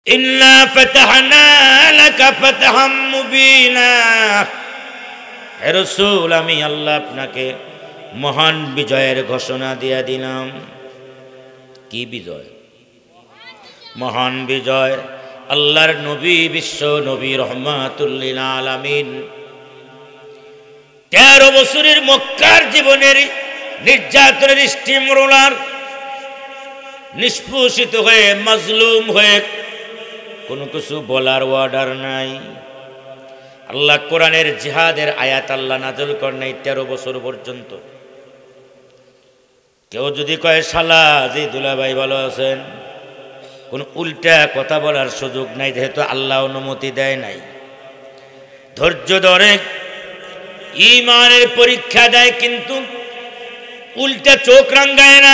ইন্না ফাতাহনা লাকা ফাতহাম মুবিনা। হে রাসূল, আমি আল্লাহ আপনাকে মহান বিজয়ের ঘোষণা দিয়ে দিলাম। কি বিজয়? মহান বিজয়। আল্লাহর নবী, বিশ্ব নবী রহমাতুল লিল আলামিন 13 বছরের মক্কার জীবনের নির্যাতনের স্টিম রোলার নিষ্পোষিত হয়ে, মাজলুম হয়ে, কোনো কিছু বলার অর্ডার নাই। আল্লাহ কোরআনের জিহাদের আয়াত আল্লাহ নাযিল করেন নাই 13 বছর পর্যন্ত। কেউ যদি কয় শালা জি দুলাভাই ভালো আছেন, কোন উল্টা কথা বলার সুযোগ নাই, যেহেতু আল্লাহ অনুমতি দেয় নাই। ধৈর্য ধরে ঈমানের পরীক্ষা দেয়, কিন্তু উল্টা চোখ রাঙ্গায় না।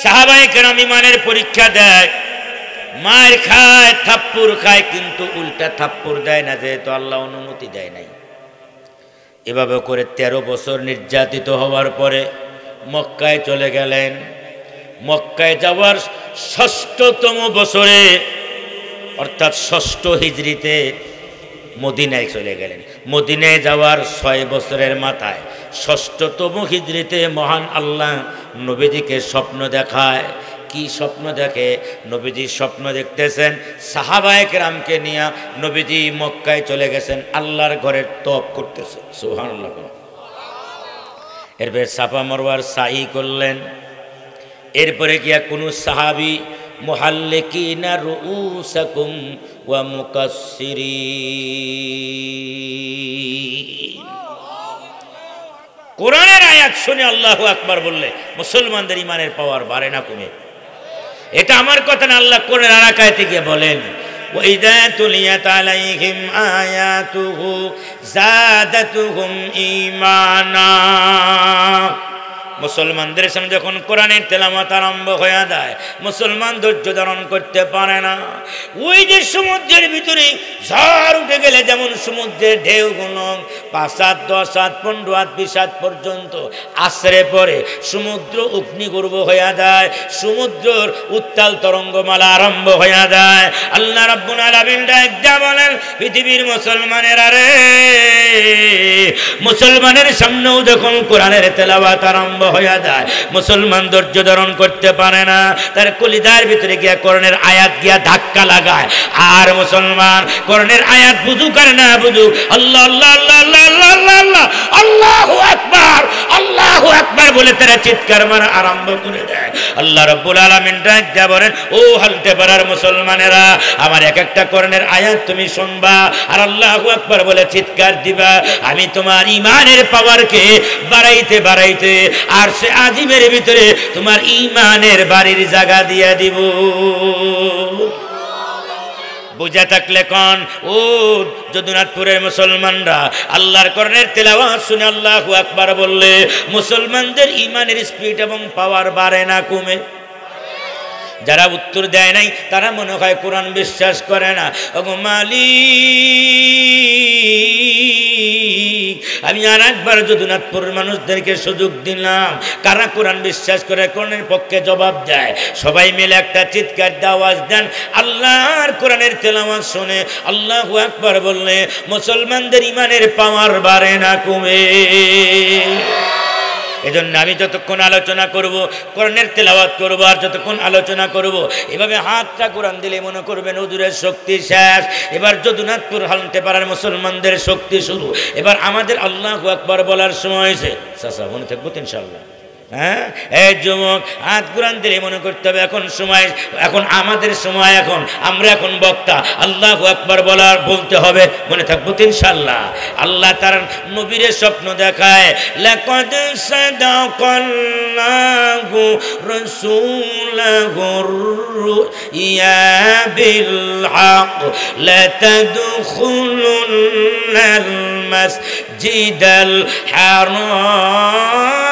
সাহাবায়ে কেরাম ঈমানের পরীক্ষা দেয়, মার খায়, থাপ্পড় খায়, কিন্তু উল্টা থাপ্পড় দেয় না, যেহেতু আল্লাহ অনুমতি দেয় নাই। এভাবে করে 13 বছর নির্যাতিত হওয়ার পরে মক্কায় চলে গেলেন। মক্কায় যাওয়ার 6তম বছরে, অর্থাৎ 6 হিজরিতে মদিনায় চলে গেলেন। মদিনায় যাওয়ার 6 বছরের মাথায় 6তম হিজরিতে মহান আল্লাহ নবীজিকে স্বপ্ন দেখায়। কি স্বপ্ন দেখে? নবীজি স্বপ্ন দেখতেছেন সাহাবায়ে কেরামকে নিয়ে নবীজি মক্কায় চলে গেছেন, আল্লাহর ঘরের তপ করতেছেন। সুবহানাল্লাহ। এরপরে সাফা মারওয়ার সাই করলেন। এরপরে গিয়া কোন সাহাবী মুহাল্লিকিনা রুউসাকুম ওয়া মুকাসসিরিন, কোরআনের আয়াত শুনে আল্লাহু আকবার বললে মুসলমানদের ঈমানের পাওয়ার বাড়ে না কমে? এটা আমার কথা না, আল্লাহ কোরআনের আর এক আয়াতে গিয়ে বলেন ওয়াইদা তুলিয়াত আলাইহিম আয়াতুহু যাদাতুহুম ঈমানা। মুসলমানদের সামনে যখন কোরআনের তেলাওয়াত আরম্ভ হয়ে যায়, মুসলমান ধৈর্য ধারণ করতে পারে না। ওই যে সমুদ্রের ভিতরে ঝড় উঠে গেলে যেমন সমুদ্রের ঢেউগুলো 5 হাত 10 হাত 15 হাত 20 হাত পর্যন্ত আছড়ে পড়ে, সমুদ্র অগ্নিগর্ভ হয়ে যায়, সমুদ্রের উত্তাল তরঙ্গমালা আরম্ভ হয়ে যায়। আল্লাহ রাব্বুল আলামিন ডাক বলেন, পৃথিবীর মুসলমানেরা রে, মুসলমানের সামনেও যখন কোরআনের তেলাওয়াত আরম্ভ হয়ে যায়, মুসলমান ধৈর্য ধারণ করতে পারে না, তার কলিজার ভিতরে গিয়া কোরআনের আয়াত গিয়া ধাক্কা লাগায়। আর মুসলমান কোরআনের আয়াত বুঝুক আর না বুঝুক, আল্লাহ আল্লাহ আল্লাহ আল্লাহ আল্লাহ আল্লাহ আল্লাহু আকবার আল্লাহু আকবার বলে তারা চিৎকার মারা আরম্ভ করে দেয়। আল্লাহ রাব্বুল আলামিন ডাক দিয়া বলেন, ও হালতে পারার মুসলমানেরা, আমার এক একটা কোরআনের আয়াত তুমি শুনবা আর আল্লাহু আকবার বলে চিৎকার দিবা। আমি তোমার ঈমানের পাওয়ারকে বাড়াইতে বাড়াইতে আর সে আজিমের ভিতরে তোমার ঈমানের বাড়ির জায়গা দিয়া দিব। বুঝা থাকলে কোন ও যদুনাথপুরের মুসলমানরা, আল্লাহর কোরআনের তেলাওয়াত শুনে আল্লাহু আকবার বললে মুসলমানদের ঈমানের স্পিড এবং পাওয়ার বাড়ে না কমে? যারা উত্তর দেয় নাই তারা মনে হয় কোরআন বিশ্বাস করে না। ওগো মালিক, আমি আর একবার যদুনাথপুর মানুষদেরকে সুযোগ দিলাম, কারা কোরআন বিশ্বাস করে কোরআনের পক্ষে জবাব দেয়, সবাই মিলে একটা চিৎকার দিয়ে আওয়াজ দেন। আল্লাহর কোরআনের তেলাওয়াত শুনে আল্লাহু আকবার বললে মুসলমানদের ঈমানের পাওয়ার বাড়ে না কমে? এজন্য আমি যতক্ষণ আলোচনা করব, কোরআনের তেলাওয়াত করব, আর যতক্ষণ আলোচনা করব, এভাবে হাতটা কোরআন দিলে মনে করবেন হুজুরের শক্তি শেষ, এবার যদুনাথপুর হালতে পারার মুসলমানদের শক্তি শুরু। এবার আমাদের আল্লাহু আকবার বলার সময় হয়েছে। চাচা মনে থাকবো তো ইনশাআল্লাহ? হ্যাঁ, এই যুবক হাত কোরআন দিলে মনে করতে হবে এখন সময়, এখন আমাদের সময়, এখন আমরা এখন বক্তা। আল্লাহু আকবার বলার বলতে হবে, মনে থাকবো তো ইনশাআল্লাহ? আল্লাহ তার নবীর স্বপ্ন দেখায়, লাকাদ সাদাকাল্লাহু রাসূলাহুর রুইয়া বিল হক লাতাদখুলুন্নাল মাসজিদাল হারাম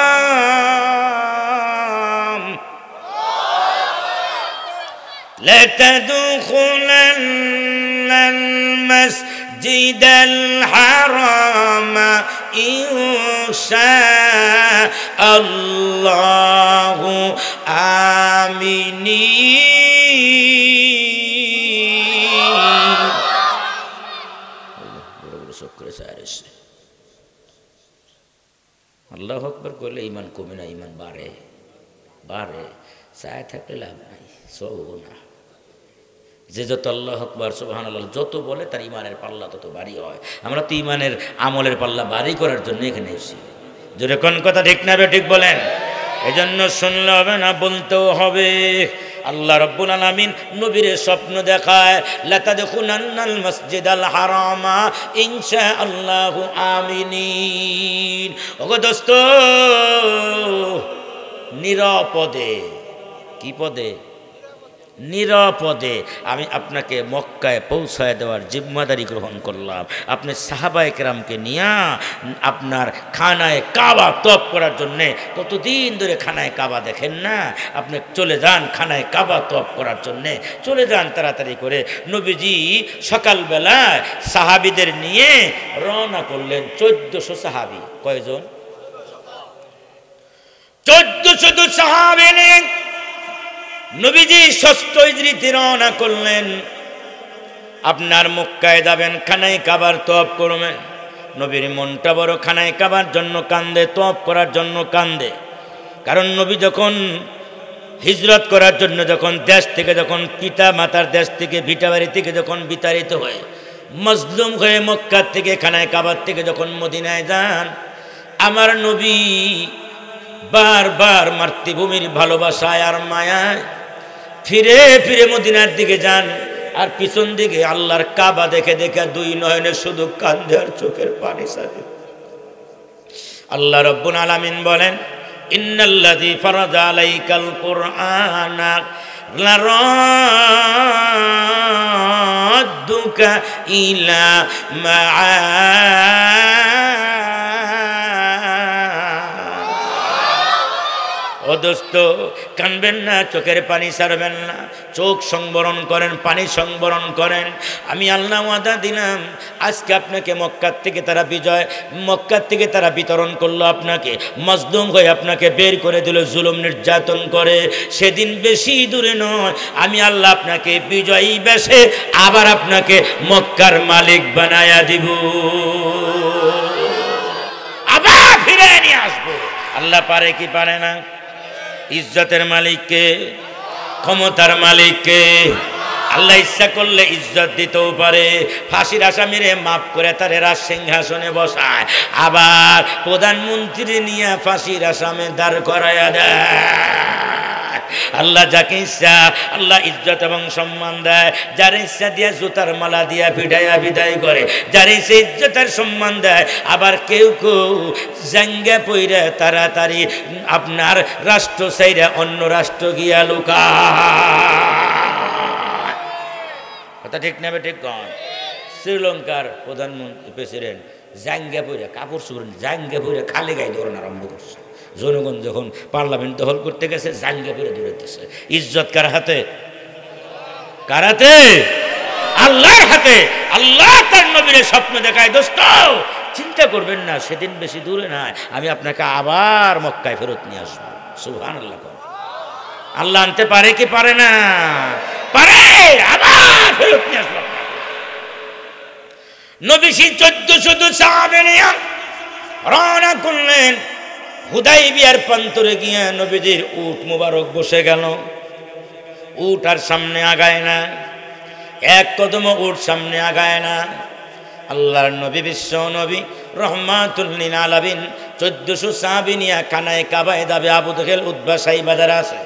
لتدخلن المسجد الحرام إن شاء الله آمنين বসায় রয়েছে। আল্লাহু আকবার করলে ইমান কমে না, ইমান বাড়ে বাড়ে। চায় থাকলে লাভ নাই, সব না। যে যত আল্লাহু আকবার সুবহানাল্লাহ যত বলে তার ইমানের পাল্লা তত ভারী হয়। আমরা তো ইমানের আমলের পাল্লা ভারী করার জন্য এখানে এসেছি। জোরে কোন কথা ঠিক না ঠিক বলেন? এজন্য শুনলে হবে না, বলতেও হবে। আল্লাহ রাব্বুল আলামিন নবীরে স্বপ্ন দেখায়, লাতাদখুলান্নাল মসজিদাল হারামা ইনশাআল্লাহু আমিনিন। ওগো দোস্ত, নিরাপদে, কি পদে? নিরাপদে আমি আপনাকে মক্কায় পৌঁছায় দেওয়ার জিম্মাদারি গ্রহণ করলাম। আপনি সাহাবায়ে কেরামকে নিয়ে আপনার খানায় কাবা তওয়াফ করার জন্যে, কতদিন ধরে খানায় কাবা দেখেন না, আপনি চলে যান খানায় কাবা তওয়াফ করার জন্যে, চলে যান তাড়াতাড়ি করে। নবীজি সকালবেলায় সাহাবিদের নিয়ে রওনা করলেন। 1400 সাহাবি। কয়জন? 1400 সাহাবি নিয়ে নবীজি 6 হিজরিতে রওনা করলেন। আপনার মক্কায় যাবেন, খানায় কাবার তওয়াফ করবেন। নবীর মনটা বড় খানায় কাবার জন্য কান্দে, তওয়াফ করার জন্য কান্দে। কারণ নবী যখন হিজরত করার জন্য, যখন দেশ থেকে, যখন পিতা মাতার দেশ থেকে, ভিটা বাড়ি থেকে যখন বিতাড়িত হয়ে মজলুম হয়ে মক্কা থেকে, খানায় কাবার থেকে যখন মদিনায় যান, আমার নবী বারবার মাতৃভূমির ভালোবাসায় আর মায়ায় ফিরে ফিরে মদিনার দিকে যান। আর পিছন দিকে আল্লাহর কাবা দেখে দেখে দুই নয়নে শুধু কান্দে আর চোখের পানি ছাড়ে। আল্লাহ রাব্বুল আলামিন বলেন, ইন্নাল্লাযী ফারাযা আলাইকাল কুরআনা লারাদ্দুকা ইলা ও দোস্ত, কানবেন না, চোখের পানি ছাড়বেন না, চোখ সংবরণ করেন, পানি সংবরণ করেন। আমি আল্লাহ ওয়াদা দিলাম, আজকে আপনাকে মক্কার থেকে তারা মক্কার থেকে তারা বিতরণ করলো, আপনাকে মজলুম হয়ে আপনাকে বের করে দিল জুলুম নির্যাতন করে। সেদিন বেশি দূরে নয়, আমি আল্লাহ আপনাকে বিজয়ী বেশে আবার আপনাকে মক্কার মালিক বানায়া দিব, আবার ফিরে নিয়ে আসবো। আল্লাহ পারে কি পারে না? ইজ্জতের মালিককে, ক্ষমতার মালিককে। আল্লাহ ইচ্ছা করলে ইজ্জত দিতেও পারে। ফাঁসির আসামিরে মাফ করে তারে রাজ সিংহাসনে বসায়, আবার প্রধানমন্ত্রী নিয়ে ফাঁসির আসামে দাঁড় করাইয়া দেয়। আল্লাহ যাকে ইচ্ছা আল্লাহ ইজ্জত এবং সম্মান দেয়, যার ইচ্ছা দিয়া জুতার মালা দিয়া ভিড়াইয়া বিদায় করে, যার ইচ্ছা ইজ্জতের সম্মান দেয়। আবার কেউ কেউ জাঙ্গা পইরা তাড়াতাড়ি আপনার রাষ্ট্র চাইরা অন্য রাষ্ট্র গিয়া লুকায়। কথা ঠিক না? ঠিক কন। শ্রীলঙ্কার প্রধানমন্ত্রী প্রেসিডেন্ট জাঙ্গা পইরা, কাপড় চোপড় জাঙ্গা পইরা খালি গায়ে দৌড়ানো আরম্ভ করছে। জনগণ যখন পার্লামেন্ট দখল করতে গেছে, জাঙ্গা পইরা দৌড়াইতেছে। ইজ্জত কার হাতে? কার হাতে? আল্লাহর হাতে। আল্লাহ তার নবীর স্বপ্ন দেখায়। দোস্ত, চিন্তা করবেন না, সেদিন বেশি দূরে নয়, আমি আপনাকে আবার মক্কায় ফেরত নিয়ে আসবো। সুবহানাল্লাহ। আল্লাহ আনতে পারে কি পারে না? পারে। আবার ফেরত নিয়ে আসবো। নবীজি 1400 সাহাবী নিয়ে রওনা করলেন। হুদাইবিয়ার প্রান্তরে গিয়ে নবীজির উট মুবারক বসে গেল। উট আর সামনে আগায় না, এক কদম উট সামনে আগায় না। আল্লাহর নবী, বিশ্ব নবী রহমাতুল লিল আলামিন 1400 সাহাবী নিয়ে খানায় কাবায় যাবে। আবু জেহেল, উতবা, সাইবা যারা আছে,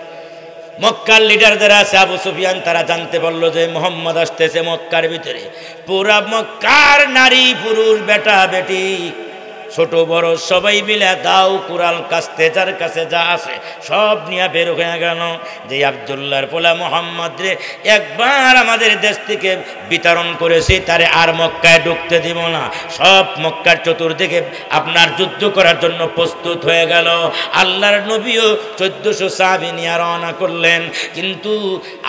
মক্কার লিডার যারা আছে, আবু সুফিয়ান, তারা জানতে পারলো যে মুহাম্মদ আসতেছে মক্কার ভিতরে। পুরা মক্কার নারী পুরুষ, বেটা বেটি, ছোট বড় সবাই মিলে দাও কুরাল কাস্তে, যার কাছে যা আছে সব নিয়ে বের হয়ে গেল। যে আব্দুল্লাহর পোলা মোহাম্মদ রে একবার আমাদের দেশ থেকে বিতরণ করেছি, তারে আর মক্কায় ঢুকতে দিব না। সব মক্কার চতুর্দিকে আপনার যুদ্ধ করার জন্য প্রস্তুত হয়ে গেল। আল্লাহর নবীও 1400 সাহাবী নিয়ে রওনা করলেন। কিন্তু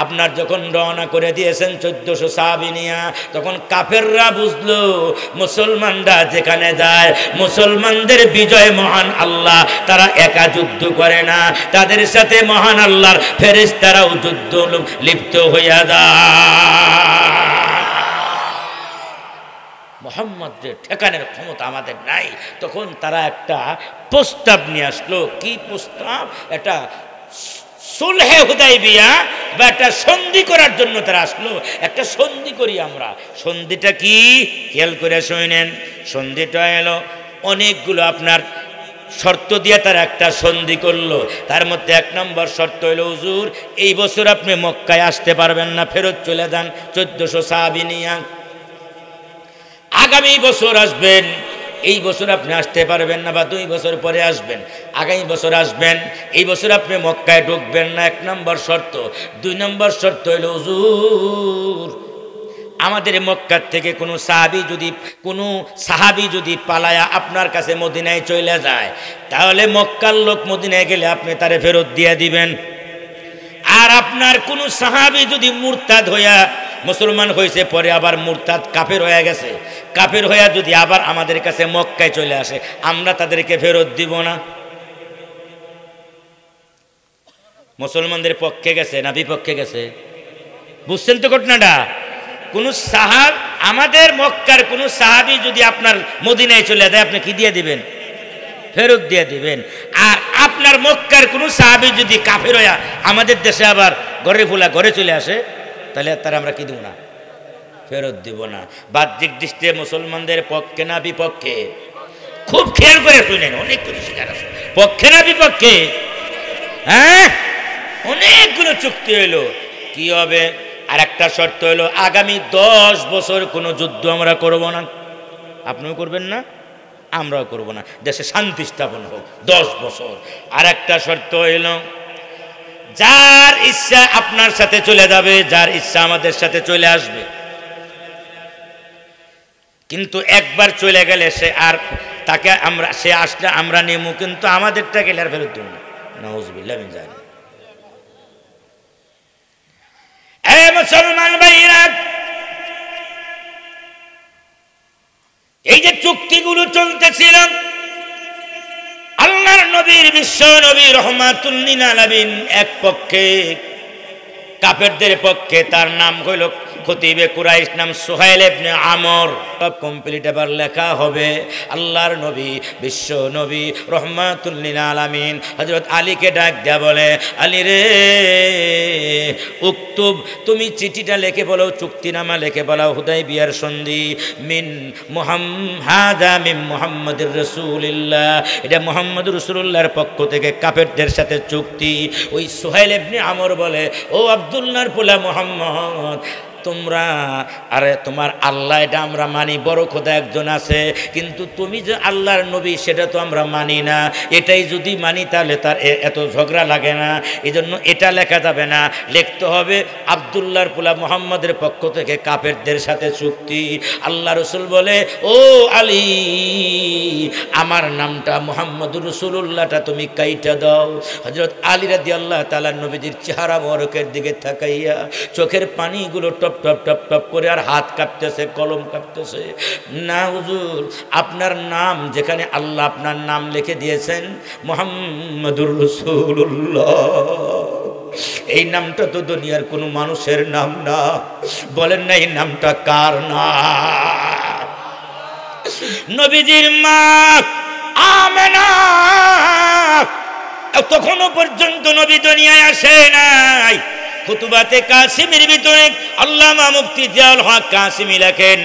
আপনার যখন রওনা করে দিয়েছেন 1400 সাহাবী নিয়ে, তখন কাফেররা বুঝলো মুসলমানরা যেখানে যায়, মুসলমানদের বিজয় মহান আল্লাহ, তারা একা যুদ্ধ করে না, তাদের সাথে মহান আল্লাহর ফেরেশতারাও যুদ্ধ লিপ্ত হইয়া যায়। মুহাম্মদের ঠেকানোর ক্ষমতা আমাদের নাই। তখন তারা একটা প্রস্তাব নিয়ে আসলো। কি প্রস্তাব? এটা সুলহে হুদাইবিয়া বা একটা সন্ধি করার জন্য তারা আসলো। একটা সন্ধি করি আমরা। সন্ধিটা কি খেয়াল করে শুনেন। সন্ধিটা এলো অনেকগুলো আপনার শর্ত দিয়ে তারা একটা সন্ধি করলো। তার মধ্যে 1 নম্বর শর্ত হলো, হুজুর এই বছর আপনি মক্কায় আসতে পারবেন না, ফেরত চলে যান 1400 সাহাবী নিয়ে। আগামী বছর আসবেন, এই বছর আপনি আসতে পারবেন না, বা 2 বছর পরে আসবেন, আগামী বছর আসবেন, এই বছর আপনি মক্কায় ঢুকবেন না। 1 নম্বর শর্ত। 2 নম্বর শর্ত হলো, হুজুর আমাদের মক্কার থেকে কোনো সাহাবী যদি পালায়া আপনার কাছে মদিনায় চলে যায়, তাহলে মক্কার লোক মদিনায় গেলে আপনি তারে ফেরত দিয়ে দিবেন। আর আপনার কোনো সাহাবী যদি মুরতাদ হইয়া মুসলমান হয়েছে, পরে আবার মুরতাদ কাফের হয়ে গেছে, কাফের হইয়া যদি আবার আমাদের কাছে মক্কায় চলে আসে, আমরা তাদেরকে ফেরত দিব না। মুসলমানদের পক্ষে গেছে না বিপক্ষে গেছে? বুঝছেন তো ঘটনাটা? কোন আমাদের মক্কার কোন সাহাবী যদি আপনার মদিনায় চলে যায়, আপনি কি দিয়ে দিবেন? ফেরত দিয়ে দিবেন। আর আপনার মক্কার কোন সাহাবী যদি কাফের হইয়া আমাদের দেশে আবার ঘরে চলে আসে, তাহলে তারা আমরা কি দিব না? ফেরত দিব না। বাহ্যিক দৃষ্টিতে মুসলমানদের পক্ষে না বিপক্ষে? খুব খেয়াল করে শুনেন, অনেক কিছু শিকার আছে। পক্ষে না বিপক্ষে? হ্যাঁ, অনেকগুলো চুক্তি হইলো। কি হবে? আর একটা শর্ত হলো, আগামী 10 বছর কোনো যুদ্ধ আমরা করব না। আপনিও করবেন না, আমরাও করব না, দেশে শান্তি স্থাপন হোক 10 বছর। আর একটা শর্ত হইল, যার ইচ্ছা আপনার সাথে চলে যাবে, যার ইচ্ছা আমাদের সাথে চলে আসবে, কিন্তু একবার চলে গেলে সে আসলে আমরা নেমু, কিন্তু আমাদেরটা গেলে আর ফেরত দেব না। নাউজুবিল্লাহ মিন যালিক। মুসলমান ভাইরা, এই যে চুক্তিগুলো চলতেছিল, আল্লাহর নবীর বিশ্ব নবী রাহমাতুল লিল আলামিন এক পক্ষে, কাফেরদের পক্ষে তার নাম হইল খতিবে কুরাইশ, নাম সুহাইল ইবনে আমর। সব কমপ্লিট এবার লেখা হবে। আল্লাহর নবী বিশ্ব নবী রাহমাতুল লিল আলামিন হযরত আলীকে ডাক দেয়া বলে, আলী রে, উক্তুব, তুমি চিঠিটা লিখে বলো, চুক্তিনামা লিখে বলো, হুদাইবিয়ার সন্ধি মিন মুহাম্মাদুর রাসূলুল্লাহ, এটা মুহাম্মদ রাসূলুল্লাহর পক্ষ থেকে কাফেরদের সাথে চুক্তি। ওই সুহাইল ইবনে আমর বলে, ও আব্দুল্লাহর পোলা মুহাম্মদ, তোমার আল্লাহ এটা আমরা মানি, বড় খোদা একজন আছে, কিন্তু তুমি যে আল্লাহর নবী সেটা তো আমরা মানি না। এটাই যদি মানি তাহলে তার এত ঝগড়া লাগে না, এই জন্য এটা লেখা যাবে না, লিখতে হবে আব্দুল্লাহর পোলা মুহাম্মদের পক্ষ থেকে কাফেরদের সাথে চুক্তি। আল্লাহ রসুল বলে, ও আলী, আমার নামটা মুহাম্মদুর রাসূলুল্লাহটা তুমি কাইটা দাও। হযরত আলী রাদিয়াল্লাহু তাআলা নবীজির চেহারা মোবারকের দিকে তাকাইয়া চোখের পানিগুলো টপ টপ টপ টপ করে, আর হাত কাঁপতেছে, কলম কাঁপতেছে। না হুজুর, আপনার নাম যেখানে আল্লাহ আপনার নাম লিখে দিয়েছেন মুহাম্মদুর রাসূলুল্লাহ, এই নামটা তো দুনিয়ার কোনো মানুষের নাম না। বলেন না, এই নামটা কার না? নবীজির মা আমেনা তখনও পর্যন্ত নবী দুনিয়ায় আসে নাই। খুতুবাতে কাসিমের ভিতরে আল্লামা মুফতি জিয়াউল হক কাসিমি লেখেন,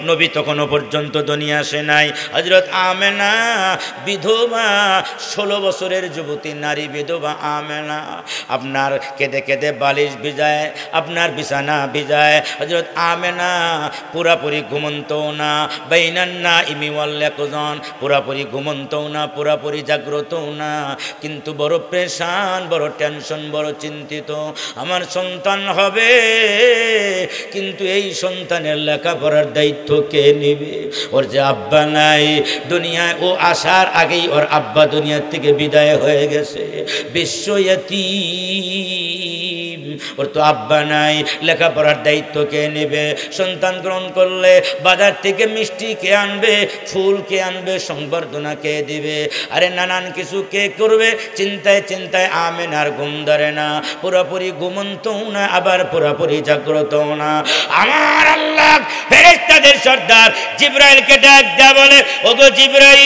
নবী তখনও পর্যন্ত দুনিয়া আসে নাই। হযরত আমেনা বিধবা, 16 বছরের যুবতী নারী বিধবা আমেনা আপনার কেঁদে কেঁদে বালিশ ভিজায়, আপনার বিছানা ভিজায়। হযরত আমেনা পুরাপুরি ঘুমন্তও না, বাইনান নাইমি ওয়াল ইয়াকযান, পুরাপুরি ঘুমন্তও না, পুরাপুরি জাগ্রতও না, কিন্তু বড় পেরেশান, বড় টেনশন, বড় চিন্তিত। আমার সন্তান হবে, কিন্তু এই সন্তানের লেখাপড়ার দায়িত্ব কে নেবে? ওর যে আব্বা নাই, দুনিয়ায় ও আসার আগেই ওর আব্বা দুনিয়া থেকে বিদায় হয়ে গেছে। বিশ্ব ইয়তীম, ওর তো আব্বা নাই, লেখাপড়ার দায়িত্ব কে নেবে? সন্তান গ্রহণ করলে বাজার থেকে মিষ্টি কে আনবে, ফুল কে আনবে, সংবর্ধনা কে দিবে? আরে নানান কিছু কে করবে? চিন্তায় চিন্তায় আমেনার ঘুম ধরে না, পুরোপুরি ঘুমন্তও না, আবার পুরোপুরি জাগ্রতও না। আমার আল্লাহ ফেরেশতাদের সর্দার জিবরাইলকে ডাক দেয়া বলে, ওগো জিবরাইল,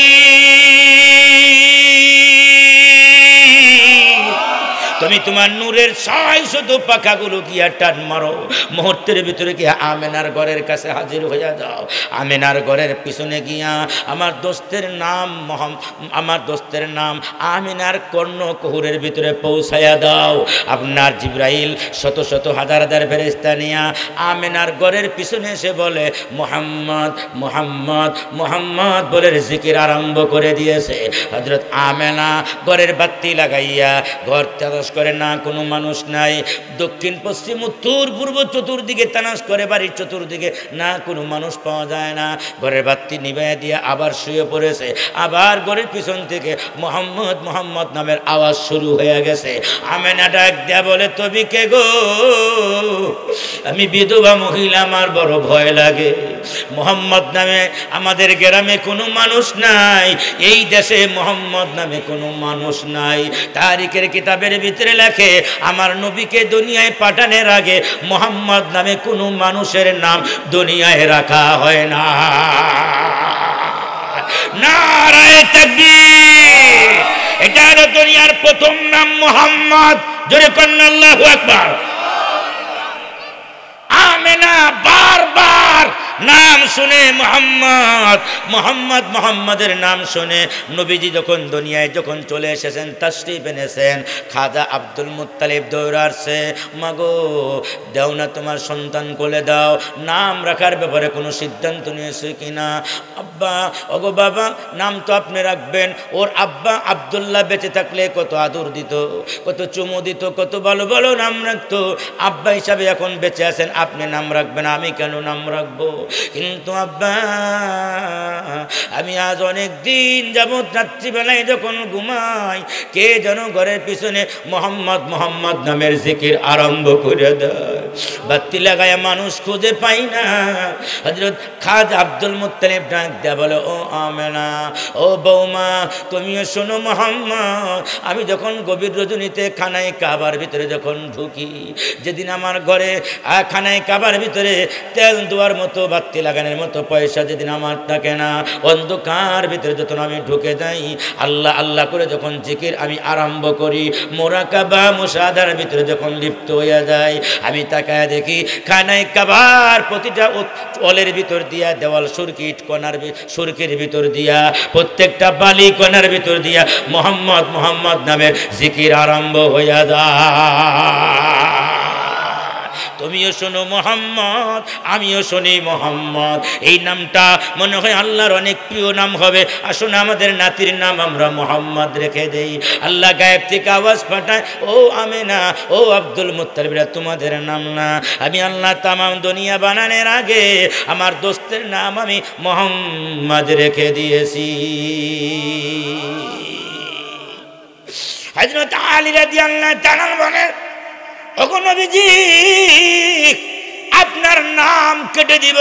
তুমি তোমার নূরের 600 পাখাগুলো গিয়া টান মারো, মুহূর্তের ভিতরে গিয়া আমেনার ঘরের কাছে হাজির হইয়া যাও। আমেনার ঘরের পিছনে গিয়া আমার দোস্তের নাম আমিনার কর্ণকুহরের ভিতরে পৌঁছাইয়া দাও। আপনার জিবরাইল শত শত হাজার হাজার ফেরেশতা নিয়া আমেনার ঘরের পিছনে এসে বলে, মুহাম্মদ মুহাম্মদ মুহাম্মদ বলে জিকির আরম্ভ করে দিয়েছে। হযরত আমেনা ঘরের বাতি লাগাইয়া ঘর তালাশ করে, না কোনো মানুষ নাই। দক্ষিণ পশ্চিম উত্তর পূর্ব চতুর্দিকে তালাশ করে, বাড়ির চতুর্দিকে না কোনো মানুষ পাওয়া যায় না। ঘরের বাতি নিভাইয়া দিয়ে আবার শুয়ে পড়েছে। আবার ঘরের পিছন থেকে মুহাম্মদ মুহাম্মদ নামের আওয়াজ শুরু হয়ে গেছে। আমেনা ডাক দেয়া বলে, তুমি কে গো? আমি বিধবা মহিলা, আমার বড় ভয় লাগে। মুহাম্মদ নামে আমাদের গ্রামে কোনো মানুষ নাই, এই দেশে মুহাম্মদ নামে কোনো মানুষ নাই। তারিখের কিতাবের ভিতরে লেখে, আমার নবীকে দুনিয়ায় পাঠানোর আগে মুহাম্মদ নামে কোনো মানুষের নাম দুনিয়ায় রাখা হয় না। নারায়ে তাকবীর! এটা হলো দুনিয়ার প্রথম নাম মুহাম্মদ। জোরে কন্না আল্লাহু আকবার। আমেনা বারবার নাম শুনে মুহাম্মদ মুহাম্মদ মুহাম্মাদের নাম শুনে নবীজি যখন দুনিয়ায় যখন চলে এসেছেন, তাশরীফ এনেছেন, খাজা আব্দুল মুত্তালিব দৌড়াচ্ছে, মাগো দাও না তোমার সন্তান কোলে দাও। নাম রাখার ব্যাপারে কোনো সিদ্ধান্ত নিয়েছে কিনা? আব্বা, ওগো বাবা, নাম তো আপনি রাখবেন। ওর আব্বা আব্দুল্লাহ বেঁচে থাকলে কত আদর দিত, কত চুমু দিত, কত ভালো ভালো নাম রাখতো। আব্বা হিসাবে এখন বেঁচে আছেন, আপনি নাম রাখবেন, আমি কেন নাম রাখবো? কিন্তু আব্বা, আমি আজ অনেক দিন যাবৎ রাত্রিবেলায় যখন ঘুমাই, কে যেন ঘরের পিছনে মুহাম্মদ মুহাম্মদ নামের জিকির আরম্ভ করে দেয়। বাতি লাগায় মানুষ খুঁজে পাই না। হযরত খাজা আব্দুল মুত্তালিব ডাক দেয়া বলে, ও আমেনা, ও বৌমা, তুমিও শোনো মুহাম্মদ, আমি যখন গভীর রজনীতে খানায় কাবার ভিতরে যখন ঢুকি, যেদিন আমার ঘরে খানায় কাবার ভিতরে তেল দেওয়ার মতো, বাতি লাগানোর মতো পয়সা যেদিন আমার থাকে না, অন্ধকার ভিতরে যখন আমি ঢুকে যাই, আল্লাহ আল্লাহ করে যখন জিকির আমি আরম্ভ করি, মুরাকাবা মুশাহাদার ভিতরে যখন লিপ্ত হয়ে যায়, আমি তাকায় দেখি খানায় কাবার প্রতিটা ওয়ালের ভিতর দিয়া, দেওয়াল সুরকিট কোনার সুরকির ভিতর দিয়া, প্রত্যেকটা বালি কোনার ভিতর দিয়া মুহাম্মদ মুহাম্মদ নামের জিকির আরম্ভ হয়ে যায়। তুমিও শোনো মুহাম্মদ, আমিও শুনি মুহাম্মদ। এই নামটা মনে হয় আল্লাহর অনেক প্রিয় নাম হবে। আসুন আমাদের নাতির নাম আমরা মুহাম্মদ রেখে দেই। আল্লাহ গায়েব থেকে আওয়াজ পাঠায়, ও আমেনা, ও আব্দুল মুত্তালিবরা, তোমাদের নাম না, আমি আল্লাহ তামাম দুনিয়া বানানোর আগে আমার দোস্তের নাম আমি মুহাম্মদ রেখে দিয়েছি। হযরত আলী রাদিয়াল্লাহু তাআলা বলেন, ওগো নবীজি, আপনার নাম কেটে দিব,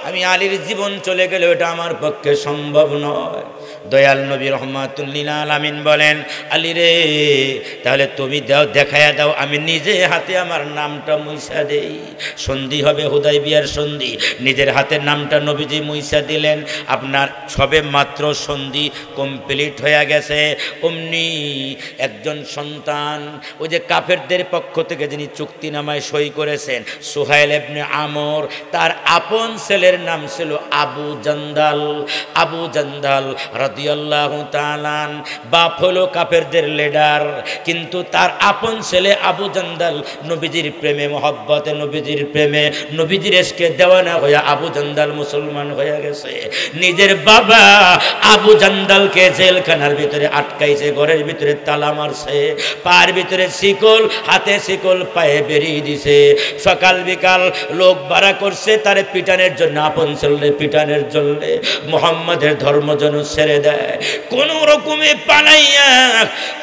আমি আলীর জীবন চলে গেলে ওটা আমার পক্ষে সম্ভব নয়। দয়াল নবী রহমাতুল লিল আলামিন বলেন, আলী রে, তাহলে তুমি দাও, দেখায়া দাও, আমি নিজে হাতে আমার নামটা মুইসা দেই। সন্ধি হবে হুদাইবিয়ার সন্ধি, নিজের হাতের নামটা নবীজি মুইসা দিলেন। আপনার সবে মাত্র সন্ধি কমপ্লিট হয়ে গেছে, অমনি একজন সন্তান, ওই যে কাফেরদের পক্ষ থেকে যিনি চুক্তিনামায় সই করেছেন, সুহাইল ইবনে আমর, তার আপন ছেলের নাম ছিল আবু জান্দাল। আবু জান্দাল রাদিয়াল্লাহু তাআলা, বাপ হলো কাফেরদের লিডার, কিন্তু তার আপন ছেলে আবু জান্দাল নবীজির প্রেমে, মহব্বতে, নবীজির প্রেমে, নবীজির এশকে দেওয়ানা হয়ে আবু জান্দাল মুসলমান হয়ে গেছে। নিজের বাবা আবু জান্দালকে জেলখানার ভিতরে আটকাইছে, ঘরের ভিতরে তালা মারছে, পায়ের ভিতরে শিকল, হাতে শিকল, পায়ে বেরিয়ে দিছে। সকাল বিকাল লোক ভাড়া করছে তারে পিটানের জন্য, আপন ছেলে পিটানের জন্য। মুহাম্মাদের ধর্ম যেন ছেড়ে দেয়, কোন রকমে পালাইয়া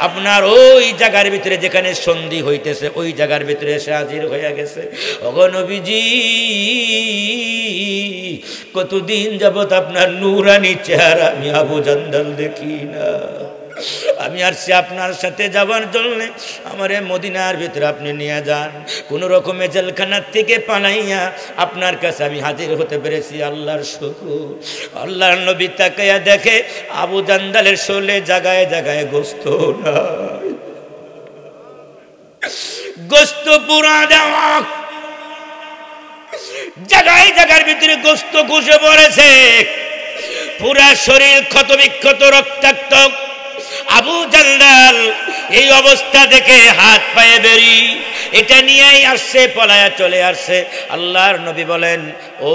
আপনার ওই জায়গার ভিতরে যেখানে সন্ধি হইতেছে ওই জায়গার ভিতরে এসে হাজির হয়ে গেছে। ওগো নবীজি, কতদিন যাবত আপনার নূরানি চেহারা আমি আবু জান্দাল দেখি না। আমি আসছি আপনার সাথে যাওয়ার জন্য, আমারে মদিনার ভিতরে আপনি নিয়ে যান। কোন রকমে জেলখানার থেকে পালাইয়া আপনার কাছে আমি হাজির হতে পেরেছি, আল্লাহর শুকর। আল্লাহর নবী তাকাইয়া দেখে আবু জান্দালের শোলে জায়গায় জায়গায় গোস্ত নাই, গোস্ত পুরা দেওয়া, জায়গায় জায়গার ভিতরে গোস্ত ঘুষে পড়েছে, পুরা শরীর ক্ষত বিক্ষত রক্তাক্ত। আবু জান্দাল এই অবস্থা দেখে হাত পায়ে বেরি এটা নিয়েই আসছে, পলায়া চলে আসছে। আল্লাহর নবী বলেন, ও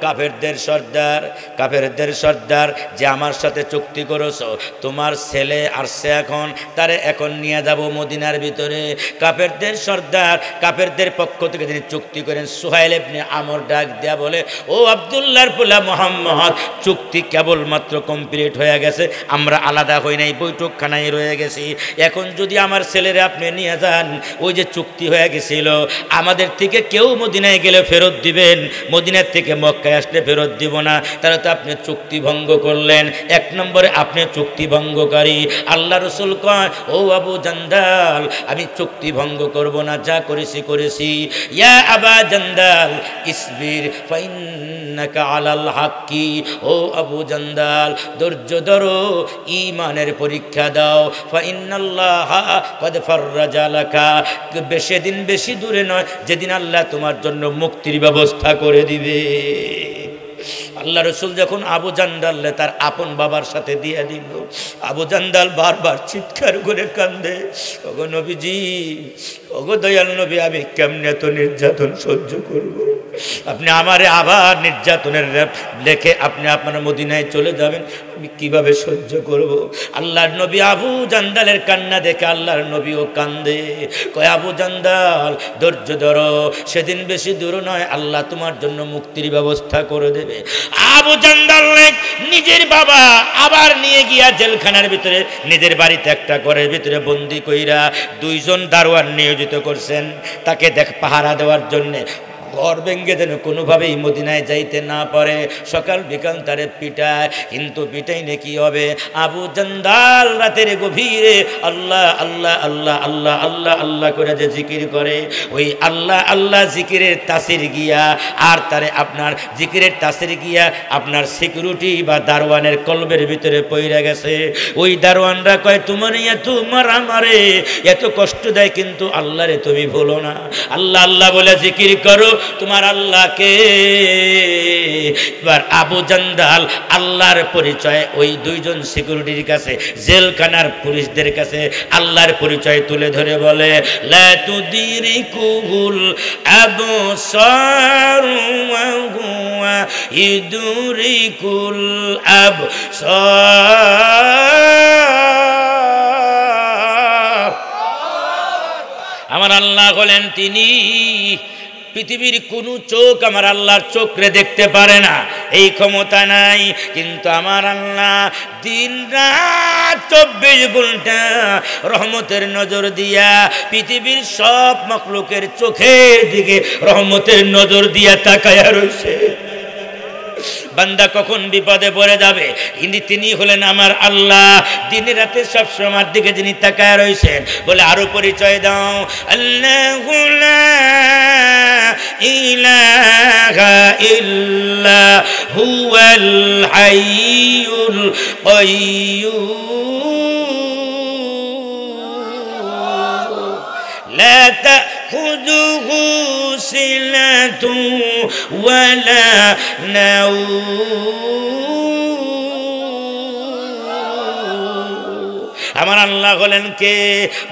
কাফেরদের সর্দার, কাফেরদের সর্দার যে আমার সাথে চুক্তি করেছো, তোমার ছেলে আসছে, এখন তারে এখন নিয়ে যাব মদিনার ভিতরে। কাফেরদের সর্দার, কাফেরদের পক্ষ থেকে যিনি চুক্তি করেন সুহাইল ইবনে আমর ডাক দেয়া বলে, ও আব্দুল্লাহর পোলা মুহাম্মদ, চুক্তি কেবলমাত্র কমপ্লিট হয়ে গেছে, আমরা আলাদা হই নাই, বৈঠকখানায় রয়ে গেছি। এখন যদি আমার ছেলেরে আপনি নিয়ে যান, ওই যে চুক্তি হয়ে গেছিল আমাদের থেকে কেউ মদিনায় গেলে ফেরত দিবেন, মদিনার থেকে মক্কায় আসলে ফেরত দিব না, তাহলে তো আপনি চুক্তি ভঙ্গ করলেন। এক নম্বরে আপনি চুক্তি ভঙ্গকারী। আল্লাহ রসুল কয়, ও আবু জান্দাল, আমি চুক্তি ভঙ্গ করব না, যা করেছি করেছি। ইয়া আবা জান্দাল ইসবির ফাইন্নাকা আলাল হাক্কি, ও আবু জান্দাল ধৈর্য ধরো, ঈমানের পরীক্ষা দাও। ফাইন্নাল্লাহা কদ ফাররাজা লাকা, বেশি দিন বেশি দূরে নয় যেদিন আল্লাহ তোমার জন্য মুক্তির ব্যবস্থা করে দিবে। আল্লাহ রসুল যখন আবু জান্দাল তার আপন বাবার সাথে দিয়ে দিল, আবু জান্দাল বারবার চিৎকার করে কান্দে, ওগো নবীজি, ওগো দয়াল নবী, আমি কেমনে এত নির্যাতন সহ্য করব? আপনি আমারে আবার নির্যাতনের লেখে আপনি আপনার মদিনায় চলে যাবেন, আমি কিভাবে সহ্য করব? আল্লাহর নবী আবু জান্দালের কান্না দেখে আল্লাহর নবীও কান্দে, কয় আবু জান্দাল ধৈর্য ধরো, সেদিন বেশি দূর নয়, আল্লাহ তোমার জন্য মুক্তির ব্যবস্থা করে দেবে। আবু জান্দাল নিজের বাবা আবার নিয়ে গিয়া জেলখানার ভিতরে, নিজের বাড়িতে একটা ঘরের ভিতরে বন্দি কইরা দুইজন দারোয়ান নিয়োজিত করছেন তাকে পাহারা দেওয়ার জন্যে। ঘর ভেঙ্গে যেন কোনোভাবেই মদিনায় যাইতে না পারে। সকাল বিকাল তারে পিটায়, কিন্তু পিটাইলে কি হবে? আবু জান্দাল রাতের গভীরে আল্লাহ আল্লাহ আল্লাহ আল্লাহ আল্লাহ আল্লাহ করে যে জিকির করে, ওই আল্লাহ আল্লাহ জিকিরের তাসির গিয়া আর তারে আপনার জিকিরের তাসির গিয়া আপনার সিকিউরিটি বা দারোয়ানের কলবের ভিতরে পইরা গেছে। ওই দারোয়ানরা কয়, তোমার আমারে এত কষ্ট দেয়, কিন্তু আল্লাহরে তুমি ভুলো না। আল্লাহ আল্লাহ বলে জিকির করো তোমার আল্লাহকে। এবার আবু জান্দাল আল্লাহর পরিচয় ওই দুইজন সিকিউরিটির কাছে, জেলখানার পুলিশদের কাছে আল্লাহর পরিচয় তুলে ধরে বলে, লা তুদিরিকুল আবসার ওয়া হুয়া ইদরিকুল আবসার। আমার আল্লাহ হলেন তিনি, পৃথিবীর কোন চোখ আমার আল্লাহর চোখরে দেখতে পারে না, এই ক্ষমতা নাই, কিন্তু আমার আল্লাহ দিন রাত 24 ঘন্টা রহমতের নজর দিয়া পৃথিবীর সব মখলুকের চোখের দিকে রহমতের নজর দিয়া তাকায়া রয়েছে। বান্দা কখন বিপদে পড়ে যাবে, কিন্তু তিনি হলেন আমার আল্লাহ, দিনে রাতে সবসময় আমার দিকে যিনি তাকায় রয়েছেন। বলে আরো পরিচয় দাও, আল্লাহু লা ইলাহা ইল্লা হুয়াল হাইয়ুল কাইয়্যুম লা তাখুযুহু সিনাতুন ওয়ালা নাওম। আমার আল্লাহ হলেন কে?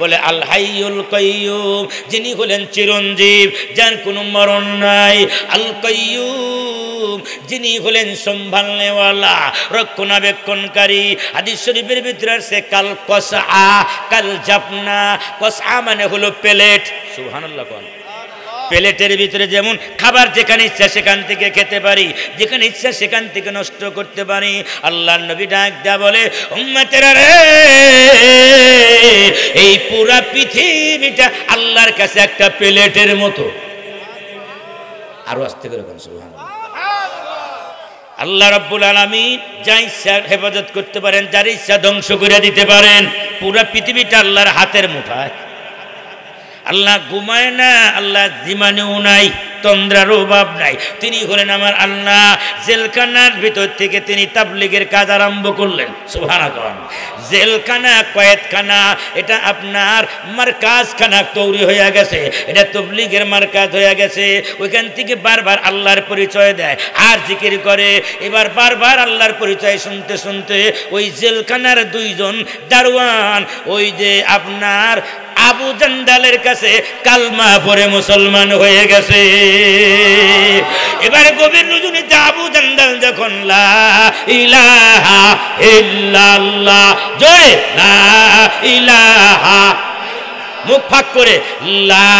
বলে আল হাইয়ুল কাইয়্যুম, যিনি হলেন চিরঞ্জীব, যার কোনো মরণ নাই। আল কাইয়্যুম, যিনি হলেন সম্ভালনেওয়ালা, রক্ষণাবেক্ষণকারী। হাদিস শরীফের ভিতরে আছে কাল কসআ, কাল জাফনা। কসআ মানে হলো প্লেট, সুবহানাল্লাহ কোন, প্লেটের ভিতরে যেমন খাবার যেখানে ইচ্ছা সেখান থেকে খেতে পারি, যেখানে ইচ্ছা সেখান থেকে নষ্ট করতে পারি। আল্লাহর নবী ডাক দেয়া বলে, উম্মতেরা রে, এই পুরা পৃথিবীটা আল্লাহর কাছে একটা প্লেটের মতো। আরো আস্তে করে বলুন সুবহানাল্লাহ। আল্লাহ রাব্বুল আলামিন যা ইচ্ছা হেফাজত করতে পারেন, যার ইচ্ছা ধ্বংস করে দিতে পারেন। পুরা পৃথিবীটা আল্লাহর হাতের মুঠায়। আল্লাহ ঘুমায় না, আল্লাহ জীবনেও নাই, তন্দ্রার অভাব নাই। তিনি হলেন আমার আল্লাহ। জেলখানার ভিতর থেকে তিনি তাবলীগের কাজ আরম্ভ করলেন। সুবহানাল্লাহ। জেলখানা, কয়েদখানা, এটা আপনার মারকাজখানা তৈরি হয়ে গেছে, এটা তাবলীগের মারকাজ হয়ে গেছে। ওইখান থেকে বারবার আল্লাহর পরিচয় দেয় আর জিকির করে। এবার বারবার আল্লাহর পরিচয় শুনতে শুনতে ওই জেলখানার দুইজন দারোয়ান ওই যে আপনার আবু জান্দালের কাছে কালমা পড়ে মুসলমান হয়ে গেছে। এবারে গভীর রজনীতে আবু জান্দাল যখন লা ইলাহা ইল্লাল্লাহ, জোরে লা ইলাহা, মুখ ফাঁক করে লা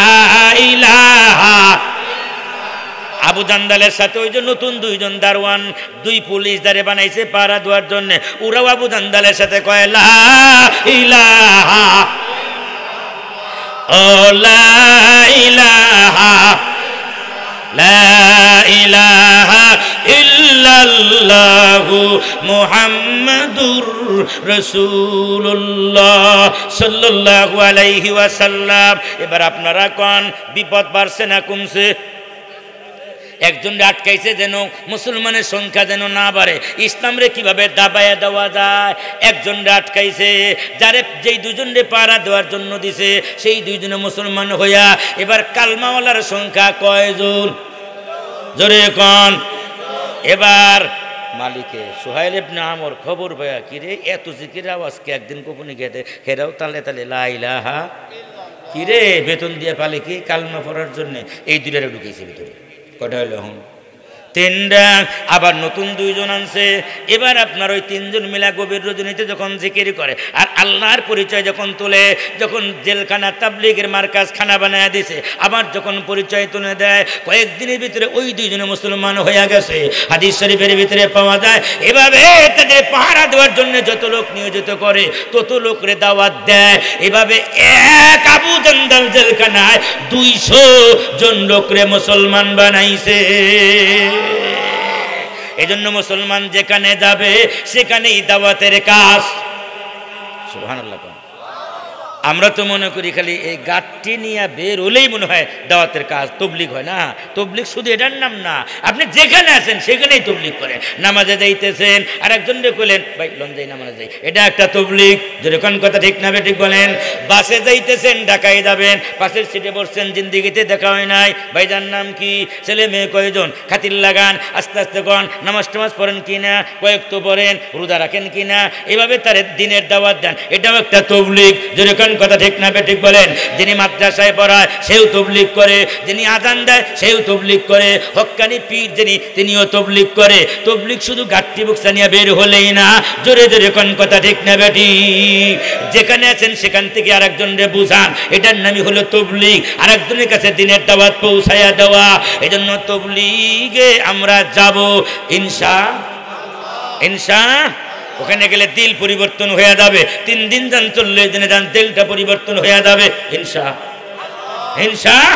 ইলাহা, আবু জান্দালের সাথে ওই যে নতুন দুইজন দারোয়ান, দুই পুলিশ দাঁড়ে বানাইছে পাহারা দেওয়ার জন্য। ওরাও আবু জান্দালের সাথে কয় লা ইলাহা, ও লা ইলাহা, লা ইলাহা ইল্লাল্লাহু মুহাম্মাদুর রাসূলুল্লাহ সাল্লাল্লাহু আলাইহি ওয়াসাল্লাম। এবার আপনারা কোন বিপদ বাড়ছে না কমছে? একজন আটকাইছে যেন মুসলমানের সংখ্যা যেন না বাড়ে, ইসলামরে কিভাবে দাবায়া দেওয়া যায়। একজন আটকাইছে, যারে যেই দুজনরে পাহারা দেওয়ার জন্য দিছে সেই দুইজনে মুসলমান হইয়া এবার কালমাওয়ালার সংখ্যা কয়জন? জোরে কোন। এবার মালিকে সোহাইল ইবনে আমর খবর পায়া, কিরে এত জিকির আওয়াজকে একদিন গোপনে গেতে হেরাও তালে তালে লা ইলাহা, কিরে বেতন দিয়ে পালে কি কালমা পড়ার জন্য? এই দুইটারে ঢুকেছে ভিতরে। কটা হইল এখন? তিনটা। আবার নতুন দুইজন আনছে। এবার আপনার ওই তিনজন মিলা গভীর রজনীতে যখন জিকির করে আর আল্লাহর পরিচয় যখন তুলে, যখন জেলখানা তাবলীগের মারকাজ খানা বানায় দিছে, আবার যখন পরিচয় তুলে দেয়, কয়েকদিনের ভিতরে ওই দুইজনে মুসলমান হয়ে গেছে। হাদিস শরীফের ভিতরে পাওয়া যায় এভাবে তাদের পাহারা দেওয়ার জন্য যত লোক নিয়োজিত করে তত লোকরে দাওয়াত দেয়। এভাবে এক আবু জান্দাল জেলখানায় 200 জন লোকরে মুসলমান বানাইছে। এজন্য মুসলমান যেখানে যাবে সেখানেই দাওয়াতের কাজ। সুবহানাল্লাহ। আমরা তো মনে করি খালি এই গাঠটি নিয়ে বের হলেই মনে হয় দাওয়াতের কাজ, তবলিগ হয় না। তবলিগ শুধু এটার নাম না, আপনি যেখানে আছেন সেখানেই তবলিগ করে। নামাজে যাইতেছেন আর একজনকে কইলেন ভাই লন যাই নামাজে যাই, এটা একটা তবলিগ। যেরকম কথা ঠিক না ঠিক বলেন। বাসে যাইতেছেন, ঢাকায় যাবেন, পাশের সিটে বসছেন, জিন্দিগিতে দেখা হয় নাই, ভাইজান নাম কি, ছেলে মেয়ে কয়জন, খাতির লাগান, আস্তে আস্তে কন, নামাজ টামাজ পড়েন কিনা, কয়েক তো পড়েন, রোজা রাখেন কিনা, এভাবে তার দিনের দাওয়াত দেন, এটাও একটা তবলিগ। যেরকম কথা ঠিক না ঠিক বলেন। যিনি মাদ্রাসায় পড়ায় সেও তবলিগ করে, যিনি আজান দেয় সেও তবলিগ করে, হক্কানি পীর যিনি তিনিও তবলিগ করে। তবলিগ শুধু গাঠটি বুকসা নিয়ে বের হলেই না, জোরে জোরে কোন কথা ঠিক না বেটি। যেখানে আছেন সেখান থেকে আরেকজনরে বুঝান, এটার নামই হলো তবলিগ। আরেকজনের কাছে দিনের দাওয়াত পৌঁছায়া দেওয়া। এজন্য তবলিগে আমরা যাব ইনশাআল্লাহ। ওখানে গেলে দিল পরিবর্তন হয়ে যাবে। 3 দিন যান, 40 দিনে যান, দিলটা পরিবর্তন হয়ে যাবে ইনশাআল্লাহ।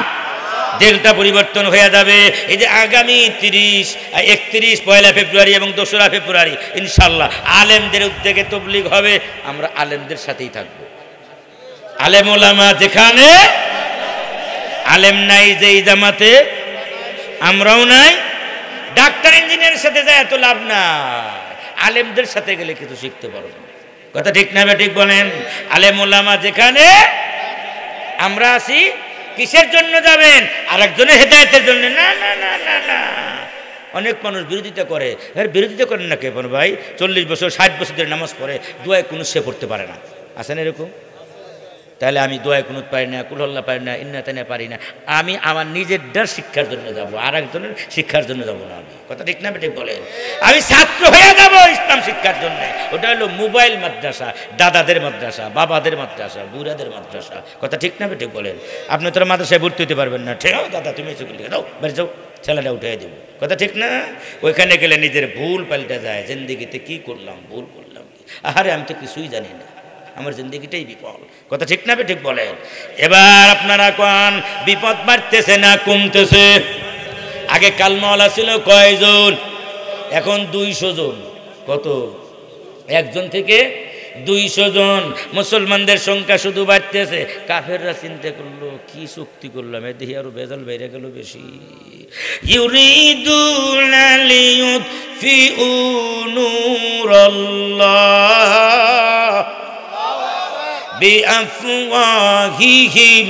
দিলটা পরিবর্তন হয়ে যাবে। এই যে আগামী 30, 31, 1 ফেব্রুয়ারি এবং 2 ফেব্রুয়ারি ইনশাআল্লাহ আলেমদের উদ্যোগে তবলিগ হবে। আমরা আলেমদের সাথেই থাকব। আলেম ওলামা যেখানে, আলেম নাই যেই জামাতে আমরাও নাই। ডাক্তার ইঞ্জিনিয়ারের সাথে যায় এত লাভ না, আলেমদের সাথে গেলে কিছু শিখতে পারবো। কথা ঠিক না ঠিক বলেন। আলেম ওলামা যেখানে, আমরা আছি কিসের জন্য যাবেন? আরেকজনের হেদায়েতের জন্য না না না না না। অনেক মানুষ বিরোধিতা করে। বিরোধিতা করেন না কেমন ভাই? 40 বছর 60 বছর ধরে নামাজ পড়ে, দুয়ায় কোনো সে পড়তে পারে না। আছেন এরকম? তাহলে আমি দোয়া কুনুত পারি না, কুলহল্লা পারি না, ইন্না তাইনা পারি না। আমি আমার নিজেরটার শিক্ষার জন্য যাব, আর একজনের শিক্ষার জন্য যাব না। আমি কথা ঠিক না ঠিক বলেন? আমি ছাত্র হয়ে যাব ইসলাম শিক্ষার জন্য। ওটা হলো মোবাইল মাদ্রাসা, দাদাদের মাদ্রাসা, বাবাদের মাদ্রাসা, বুড়াদের মাদ্রাসা। কথা ঠিক না ঠিক বলেন? আপনি তোরা মাদ্রাসায় ভর্তি হতে পারবেন না। ঠিক দাদা তুমি চুকুল দাও, বাড়ি যাও, ছেলেটা উঠে দেব। কথা ঠিক না? ওইখানে গেলে নিজের ভুল পাল্টে যায়। জিন্দিগিতে কি করলাম, ভুল করলাম, আহারে আমি তো কিছুই জানি না, আমার জিন্দিগিটাই বিপদ। কথা ঠিক না ঠিক বলেন? এবার আপনারা কোন বিপদ বাড়তেছে না কমতেছে? আগে কালমাওয়ালা ছিল কয়জন, এখন 200 জন। কত? একজন থেকে 200 জন। মুসলমানদের সংখ্যা শুধু বাড়তেছে। কাফেররা চিন্তা করলো কি চুক্তি করলাম, দেখি আরো বেজাল বেড়ে গেল বেশি। ইউরিদুনা লিয়ুতফিউ নূরাল্লাহ বিআফওয়াহিহিম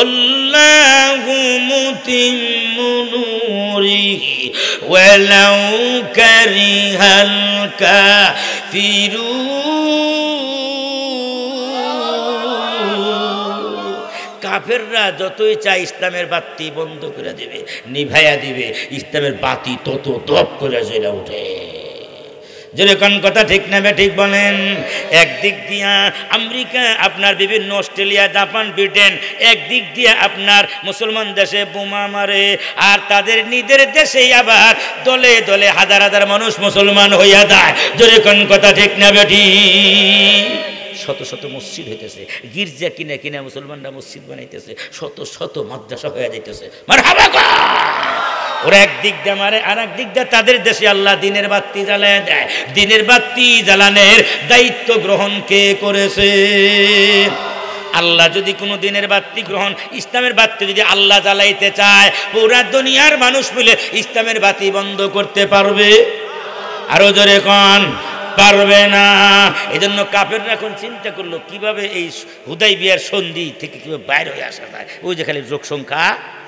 আল্লাহু মুতিম্মু নূরিহি ওয়ালাউ কারিহাল কাফিরুন। কাফেররা যতই চায় ইসলামের বাতি বন্ধ করে দেবে, নিভাইয়া দিবে, ইসলামের বাতি তত দপ করে জ্বলে ওঠে। যেরকম কথা ঠিক না ঠিক বলেন? একদিক দিয়া আমেরিকা, আপনার বিভিন্ন অস্ট্রেলিয়া, জাপান, ব্রিটেন, একদিক দিয়ে আপনার মুসলমান দেশে বোমা মারে, আর তাদের নিজের দেশেই আবার দলে দলে হাজার হাজার মানুষ মুসলমান হইয়া যায়। যেরকম কথা ঠিক না বেঠি? শত শত মসজিদ হইতেছে, গির্জা কিনে কিনে মুসলমানরা মসজিদ বানাইতেছে, শত শত মাদ্রাসা হয়ে যাইতেছে। মারহাবা। ওরা একদিক দিয়ে মারে, আর একদিক দিয়ে তাদের দেশে আল্লাহ দিনের বাতি জ্বালায় দেয়। দিনের বাতি জ্বালানোর দায়িত্ব গ্রহণ কে করেছে? আল্লাহ যদি কোনো দিনের বাতি গ্রহণ, ইসলামের বাতি যদি আল্লাহ জ্বালাইতে চায়, পুরা দুনিয়ার মানুষ মিলে ইসলামের বাতি বন্ধ করতে পারবে? আরো জোরে কোন? পারবে না। এই জন্য কাফেররা এখন চিন্তা করলো কিভাবে এই হুদাইবিয়ার সন্ধি থেকে কিভাবে বাইর হয়ে আসা যায়। ওই যে খালি লোক সংখ্যা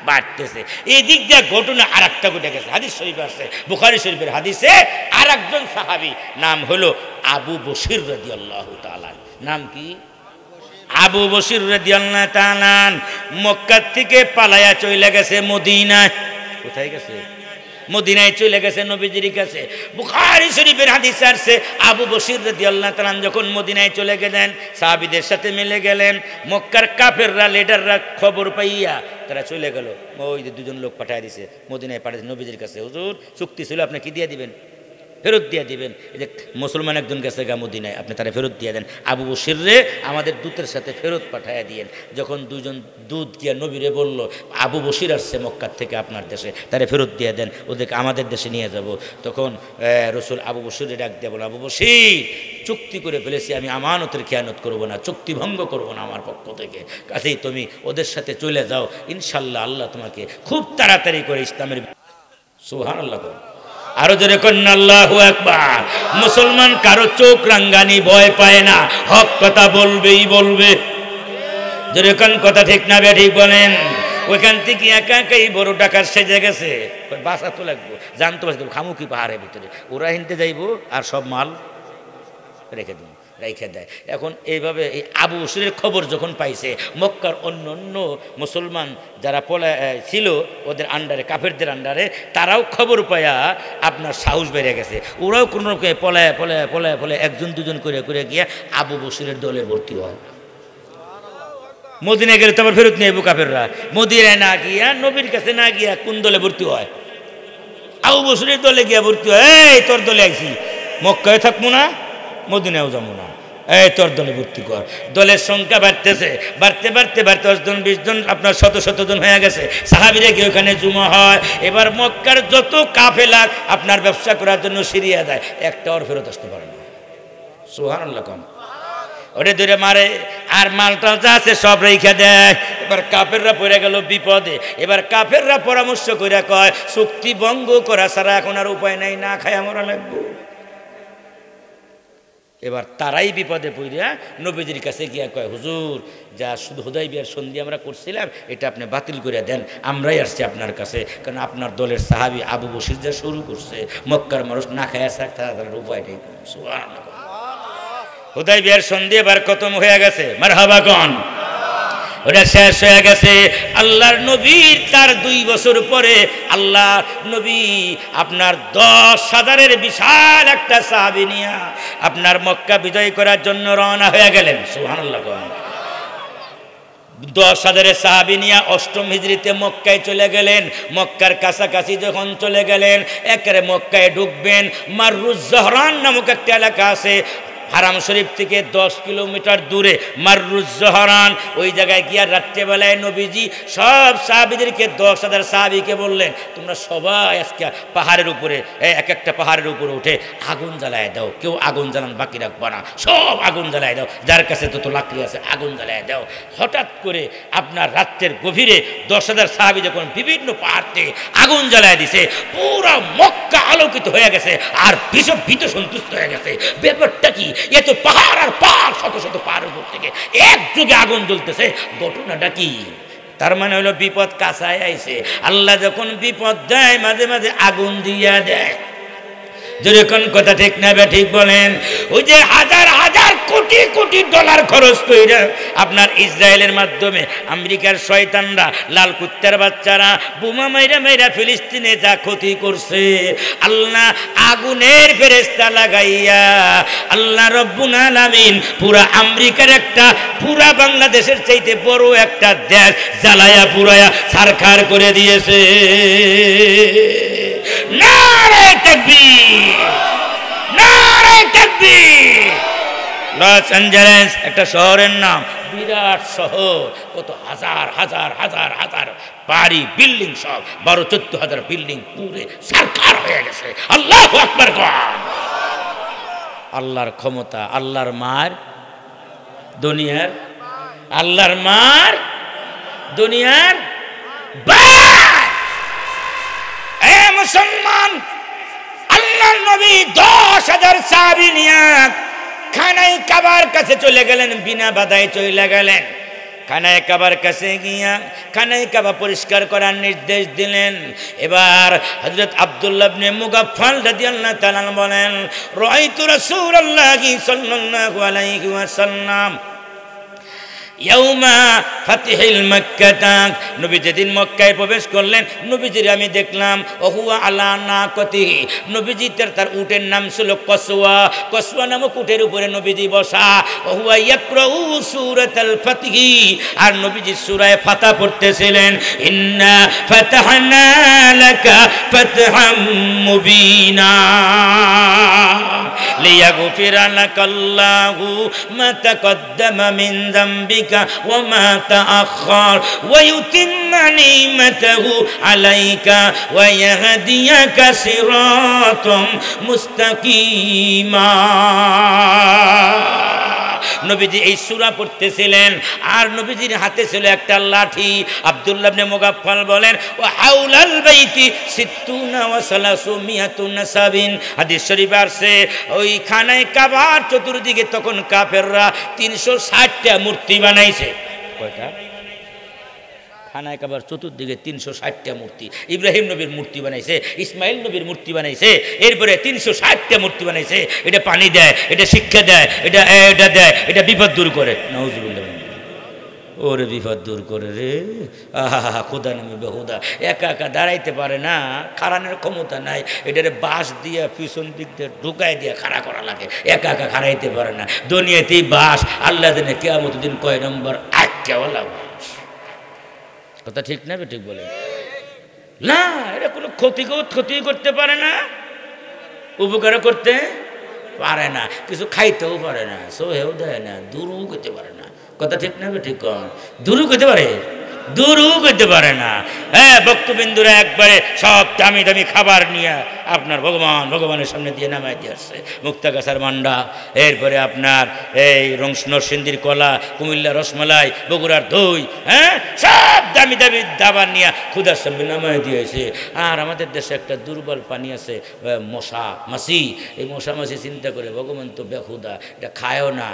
বাড়তেছে। এই দিক দিয়ে ঘটনা আর একটা ঘটে গেছে। হাদিস শরীফ আছে, বুখারী শরীফের হাদিসে, আর একজন সাহাবী, নাম হলো আবু বশির রাদিয়াল্লাহু তাআলা। নাম কি? আবু বশির রাদিয়াল্লাহু তাআলা মক্কা থেকে পালায়া চলে গেছে মদিনায়। কোথায় গেছে? মদিনায় চলে গেছে নবীজির কাছে। বুখারী শরীফের হাদিস আছে, আবু বশির রাদিয়াল্লাহু তাআলা যখন মদিনায় চলে গেলেন, সাহাবীদের সাথে মিলে গেলেন। মক্কার কাফেররা, লিডাররা খবর পাইয়া তারা চলে গেল। ওই যে দুজন লোক পাঠিয়ে দিছে, মদিনায় পাঠিয়ে নবীজির কাছে, হুজুর চুক্তি ছিল, আপনি কি দিয়ে দিবেন? ফেরত দিয়ে দিবেন। এই যে মুসলমান একজন গেছে গা মদিনায়, আপনি তারা ফেরত দিয়ে দেন। আবু বশির রে আমাদের দূতের সাথে ফেরত পাঠাইয়া দিয়েন। যখন দুজন দূত গিয়া নবীরে বলল আবু বশির আসছে মক্কার থেকে আপনার দেশে, তারা ফেরত দিয়ে দেন, ওদেরকে আমাদের দেশে নিয়ে যাব। তখন রসুল আবু বশিরে ডাক দিয়ে বলো, আবু বশির চুক্তি করে ফেলেছি, আমি আমানতের খেয়ানত করব না, চুক্তি ভঙ্গ করব না আমার পক্ষ থেকে। কাছেই তুমি ওদের সাথে চলে যাও, ইনশাল্লাহ আল্লাহ তোমাকে খুব তাড়াতাড়ি করে ইসলামের। সুবহানাল্লাহ। আরো জোরে কন্যা আল্লাহু আকবার। মুসলমান কারো চোখ রাঙ্গানি ভয় পায় না, হক কথা বলবেই বলবে। জোরে কোন কথা ঠিক না ঠিক বলেন? ওইখান থেকে একা একাই বড় টাকার সেজে গেছে, বাসা তো লাগবো, জানতো খামু কি পাহাড়ের ভিতরে, ওরা হিনতে যাইবো আর সব মাল রেখে দিব, রেখে দেয়। এখন এইভাবে এই আবু বশিরের খবর যখন পাইছে, মক্কার অন্য অন্য মুসলমান যারা ছিল ওদের আন্ডারে, কাফেরদের আন্ডারে, তারাও খবর পায়া আপনার সাহস বেড়ে গেছে। ওরাও কোনো রকম পলায় পলায় পলায় পলায় একজন দুজন করে করে গিয়ে আবু বশিরের দলে ভর্তি হয়। মদিনায় গেলে তো আবার ফেরত নিয়ে আবু কাফেররা, মদিনায় না গিয়া, নবীর কাছে না গিয়া কোন দলে ভর্তি হয়? আবু বশিরের দলে গিয়া ভর্তি হয়। এই তোর দলে আইছি, মক্কায় থাকবো না, মদিনায়ও যাবো না, এই তোর দলে ভর্তি কর। দলের সংখ্যা বাড়তেছে, বাড়তে বাড়তে 10 জন 20 জন আপনার শত শত জন হয়ে গেছে। সাহাবীরা কি ওখানে জুমা হয়। এবার মক্কার যত কাফেলা আপনার ব্যবসা করার জন্য সিরিয়া যায়, একটা ওর ফেরত আসতে পারে না। সুবহানাল্লাহ। কম ওটা ধরে মারে, আর মালটা যা আছে সব রেখে দেয়। এবার কাফেররা পড়ে গেল বিপদে। এবার কাফেররা পরামর্শ করে কয়, চুক্তি ভঙ্গ করা ছাড়া এখন আর উপায় নাই, না খায় আমরা লাগবো। এবার তারাই বিপদে পড়িয়া নবীজির কাছে গিয়া কয়, হুজুর যা শুধু হুদাইবিয়ার সন্ধি আমরা করছিলাম, এটা আপনি বাতিল করে দেন, আমরাই আসছি আপনার কাছে, কারণ আপনার দলের সাহাবী আবু বশির যা শুরু করছে, মক্কার মানুষ না খায় তাদের উপায় নেই। সুবহানাল্লাহ। হুদাইবিয়ার সন্ধি এবার খতম হয়ে গেছে। মারহাবা কোন? ওটা শেষ হয়ে গেছে। আল্লাহর নবীর তার 2 বছর পরে আল্লাহ নবী আপনার 10,000-এর বিশাল একটা সাহাবী নিয়ে আপনার মক্কা বিজয় করার জন্য রওনা হয়ে গেলেন। সুবহানাল্লাহ। 10,000-এর সাহাবী নিয়ে 8ম হিজরিতে মক্কায় চলে গেলেন। মক্কার কাছাকাছি যখন চলে গেলেন, একেবারে মক্কায় ঢুকবেন, মাররুজ জহরান নামক একটা এলাকা আছে, হারাম শরীফ থেকে 10 কিলোমিটার দূরে মাররুজ জহরান। ওই জায়গায় গিয়া রাত্রেবেলায় নবীজি সব সাহাবীদেরকে 10,000 সাহাবীকে বললেন, তোমরা সবাই আজকে পাহাড়ের উপরে, এক একটা পাহাড়ের উপরে উঠে আগুন জ্বালায় দাও, কেউ আগুন জ্বালান বাকি রাখবা না, সব আগুন জ্বালায় দাও, যার কাছে তত লাকড়ি আছে আগুন জ্বালায় দাও। হঠাৎ করে আপনার রাত্রের গভীরে 10,000 সাহাবী যখন বিভিন্ন পাহাড়তে আগুন জ্বালায় দিছে, পুরো মক্কা আলোকিত হয়ে গেছে, আর বিশপ ভীত সন্তুষ্ট হয়ে গেছে। ব্যাপারটা কি? এত পাহাড় আর পাহাড়, শত শত পাহাড়ের উপর থেকে একযোগে আগুন জ্বলতেছে, ঘটনাটা কি? তার মানে হলো বিপদ কাছায় আইছে। আল্লাহ যখন বিপদ দেয় মাঝে মাঝে আগুন দিয়া দেয়। যেরকম কথা ঠিক না বে ঠিক বলেন? ওই যে হাজার হাজার কোটি কোটি ডলার খরচ করে আপনার ইসরায়েলের মাধ্যমে আমেরিকার শয়তানরা, লাল কুত্তার বাচ্চারা বোমা মাইরা মাইরা ফিলিস্তিনে যা ক্ষতি করছে, আল্লাহ আগুনের ফেরেশতা লাগাইয়া আল্লাহ রব্বুল আলামিন পুরা আমেরিকার একটা, পুরা বাংলাদেশের চাইতে বড় একটা দেশ জ্বালায়া পুরায়া ছারখার করে দিয়েছে। নারে তাকবীর, নারে তাকবীর। লস অ্যাঞ্জেলেস একটা শহরের নাম, বিরাট শহর, কত হাজার হাজার হাজার হাজার বাড়ি বিল্ডিং, সব 12-14 হাজার বিল্ডিং পুরে ছারখার হয়ে গেছে। আল্লাহু আকবার। আল্লাহর ক্ষমতা, আল্লাহর মার দুনিয়ার, আল্লাহর মার দুনিয়ার। মুসলমান, আল্লাহর নবী 10,000 সাহাবী নিয়ে খানায় কাবার কাছে চলে গেলেন, বিনা বাধায় চলে গেলেন। খানায় কাবার কাছে গিয়া খানায় কাবা পরিষ্কার করার নির্দেশ দিলেন। এবার হযরত আব্দুল্লাহ ইবনে মুগাফফাল রাদিয়াল্লাহু তাআলা বলেন, রাআইতু রাসূলুল্লাহি সাল্লাল্লাহু আলাইহি ওয়াসাল্লাম ইয়াউমা ফাতিহিল মক্কা। নবী যেদিন মক্কায় প্রবেশ করলেন, নবীজির আমি দেখলাম ওহুয়া আলা নাকাতিহি, নবীজি তার উটের নাম ছিল কসওয়া, কসওয়া নামক উটের উপরে নবীজি বসা। ওহুয়া ইয়াকরাউ সূরাতুল ফাতিহি, আর নবীজি সূরা ফাতা পড়তেছিলেন। ইন্না ফাতাহনা লাকা ফাতহাম মুবিনা লিয়াগফিরা লাকাল্লাহু মা তাকদ্দামা মিন যামবিকা ওয়া মা তাআখার ওয়া ইউতিম্মা নি'মাতাহু আলাইকা ওয়া ইয়াহদিয়াকা সিরাতাম মুস্তাকিমা। নবীজি এই সূরা পড়তেছিলেন, আর নবীজির হাতে ছিল একটা লাঠি। আব্দুল্লাহ ইবনে মুগাফফাল বলেন, ওয়া হাউলাল বাইতি 60 ওয়া 300 নাসাবিন। হাদিস শরীফে আছে, ওই খানায় কাবার চতুর্দিকে তখন কাফেররা 360টা মূর্তি বানাইছে। কয়টা? খানায় কাবার চতুর্দিকে 360টা মূর্তি। ইব্রাহিম নবীর মূর্তি বানাইছে, ইসমাইল নবীর মূর্তি বানাইছে, এরপরে 360টা মূর্তি বানাইছে। এটা পানি দেয়, এটা শিক্ষা দেয়, এটা দেয়, এটা বিপদ দূর করে। নাউজুবিল্লাহ। ওরে বিপদ দূর করে রে। আহা, খোদা নামে বেহুদা, একা একা দাঁড়াইতে পারে না, খাড়ানোর ক্ষমতা নাই, এটারে বাঁশ দিয়ে পিছন দিক দিয়ে ঢুকাই দিয়ে খাড়া করা লাগে, একা একা খাড়াইতে পারে না। দুনিয়াতেই বাঁশ, আল্লাহ দিনে কিয়ামত দিন কয় নম্বর আটকেওয়ালা বাঁশ। কথা ঠিক না? ঠিক বলে না, এটা কোনো ক্ষতি করতে পারে না, উপকার করতে পারে না, কিছু খাইতেও পারে না, সোহেও দেয় না, দূরও করতে পারে না। কথা ঠিক না? ঠিক কন। দূরও করতে পারে, দূরও করতে পারে না। হ্যাঁ, ভক্তবিন্দুরা একবারে সব দামি দামি খাবার নিয়ে আপনার ভগবানের সামনে দিয়ে নামাই দিয়ে আসছে। মুক্তাগাছার মান্ডা, এরপরে আপনার এই নরসিংদীর কলা, কুমিল্লা রসমালাই, বগুড়ার দই, হ্যাঁ, সব দামি দামি দাবার নিয়ে ক্ষুধার সামনে নামাই দিয়েছে। আর আমাদের দেশে একটা দুর্বল পানি আছে, মশা মাছি। এই মশা মাছি চিন্তা করে ভগবান তো বেহুদা, এটা খায়ও না,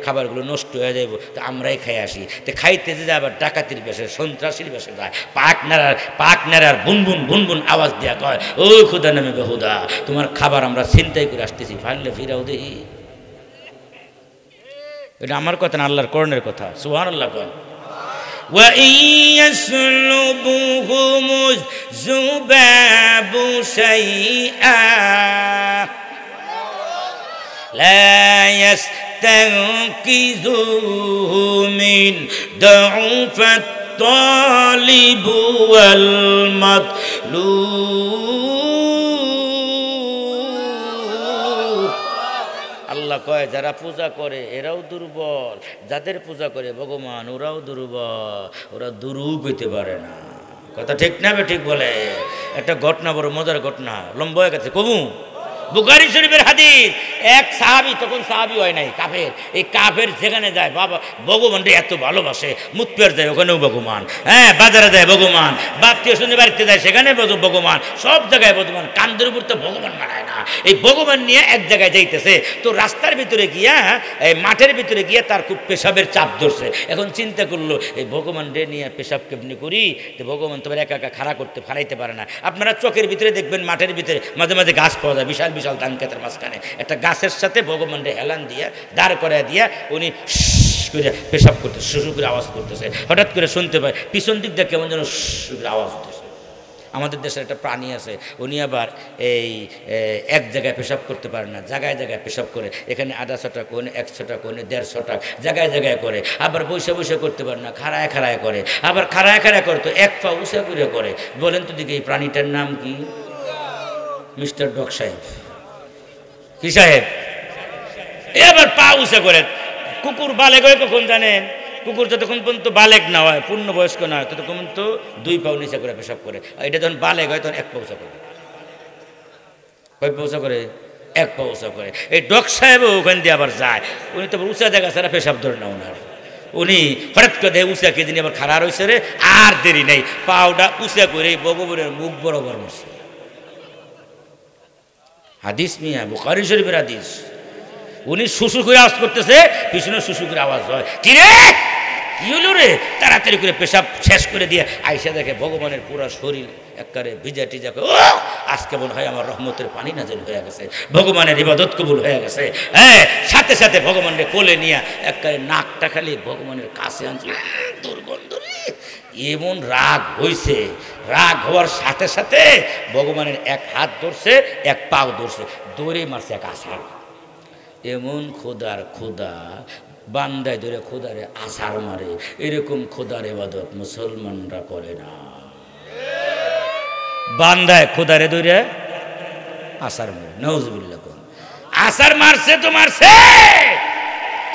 খাবারগুলো নষ্ট হয়ে যাইব, তো আমরাই খাই আসি। তো খাইতে যে আবার ডাকাতির বেশে, সন্ত্রাসীর বেশে যায়, পাক নাড়ার বুনবুন বুনবুন আওয়াজ দেওয়া কয়, ও খুদা নামে বেহুদা, তোমার খাবার আমরা ছিনতাই করে আসতেছি, ফাইলে ফিরাও দেখি। এটা আমার কথা না, আল্লাহর করণের কথা। সুবহানাল্লাহ। وإن يسلبهم الذباب شيئا لا يستنقذوه من ضعف الطالب والمطلوب আল্লাহ কয় যারা পূজা করে এরাও দুর্বল, যাদের পূজা করে ভগবান ওরাও দুর্বল, ওরা দুরূহ হইতে পারে না। কথা ঠিক না ঠিক বলে? একটা ঘটনা, বড় মজার ঘটনা, লম্বা হয়ে গেছে কবু। বুখারী শরীফের হাদিস, এক সাহাবী, তখন সাহাবী হয় নাই, কাফের। এই কাফের যেখানে যায় বাবা ভগবানরে এত ভালোবাসে, মুতপের যায় ওখানেও ভগবান, হ্যাঁ বাজারে যায় ভগবান, বাপ্তীয় শুনে বাড়িতে যায় সেখানে ভগবান, সব জায়গায় ভগবান, কান্দের উপর তো ভগবান মানায় না। এই ভগবান নিয়ে এক জায়গায় যাইতেছে, তো রাস্তার ভিতরে গিয়া, এই মাঠের ভিতরে গিয়া তার খুব পেশাবের চাপ ধরছে। এখন চিন্তা করলো এই ভগবান রে নিয়ে পেশাব কেমনি করি, তো ভগবান তোমার একা একা খাড়া করতে ফালাইতে পারে না। আপনারা চোখের ভিতরে দেখবেন মাঠের ভিতরে মাঝে মাঝে গাছ পাওয়া যায়, বিশাল বিশাল ধান ক্ষেতের মাঝখানে একটা গাছের সাথে ভগবান রে হেলান দিয়া দাঁড় করে দিয়া উনি করে পেশাব করতেছে, শুশু করে আওয়াজ করতেছে। হঠাৎ করে শুনতে পায় পিছন দিক দিয়ে কেমন যেন করে আওয়াজ হতেছে। আমাদের দেশের একটা প্রাণী আছে, উনি আবার এই এক জায়গায় পেশাব করতে পারে না, জায়গায় জায়গায় পেশাব করে। এখানে 150 টাকা, ওখানে 100 টাকা, ওখানে 150 টাকা, জায়গায় জায়গায় করে। আবার বসে বসে করতে পারে না, খাড়ায় খাড়ায় করে। আবার খাড়ায় খাড়ায় করে তো এক পা উঁচা করে করে। বলেন তো দিকে এই প্রাণীটার নাম কি? মিস্টার ডক সাহেব। কি সাহেব? এবার পা উঁচা করে। কুকুর বালেগ হয় কখন জানেন? কুকুর যতক্ষণ পর্যন্ত বালেগ না হয়, পূর্ণবয়স্ক না হয়, ততক্ষণ পর্যন্ত 2 পা নিচে করে পেশাব করে। এটা যখন বালেগ হয় তখন 1 পা উঁচা করে। কয় পা উঁচা করে? 1 পা উঁচা করে। এই ডক সাহেবও ওখান দিয়ে আবার যায়। উনি তো উঁচা জায়গা ছাড়া পেশাব ধরে না ওনার। উনি হঠাৎ করে দেয় উঁচা কে যিনি আবার খাড়া রয়েছে রে, আর দেরি নেই, পাওটা উঁচা করে ভগবানের মুখ বরাবর মারছে। হাদিস মিয়া, বুখারী শরীফের হাদিস। উনি শুশু করে আওয়াজ করতেছে, পিছনে শুশু করে আওয়াজ হয়, কি রে কি হলো রে? তাড়াতাড়ি করে পেশাব শেষ করে দিয়ে আইসা দেখে ভগবানের পুরো শরীর একবারে ভিজা টিজা। ও আজকে মনে হয় আমার রহমতের পানি নাজিল হয়ে গেছে, ভগবানের ইবাদত কবুল হয়ে গেছে। হ্যাঁ, সাথে সাথে ভগবানকে কোলে নিয়ে একবারে নাকটা খালি ভগবানের কাছে আনছে। দুর্গন্ধ রে! এমন রাগ হইছে, রাগ হওয়ার সাথে সাথে ভগবানের এক হাত ধরছে, এক পাও ধরছে, দৌড়ে মারছে এক আছাড়। এমন খোদার খোদা, বান্দায় ধরে খোদারে আছাড় মারে, এরকম খোদার ইবাদত মুসলমানরা করে না। বান্দায় খোদারে ধরে আছাড় মারে, নাউজুবিল্লাহ। আছাড় মারছে তো মারছে,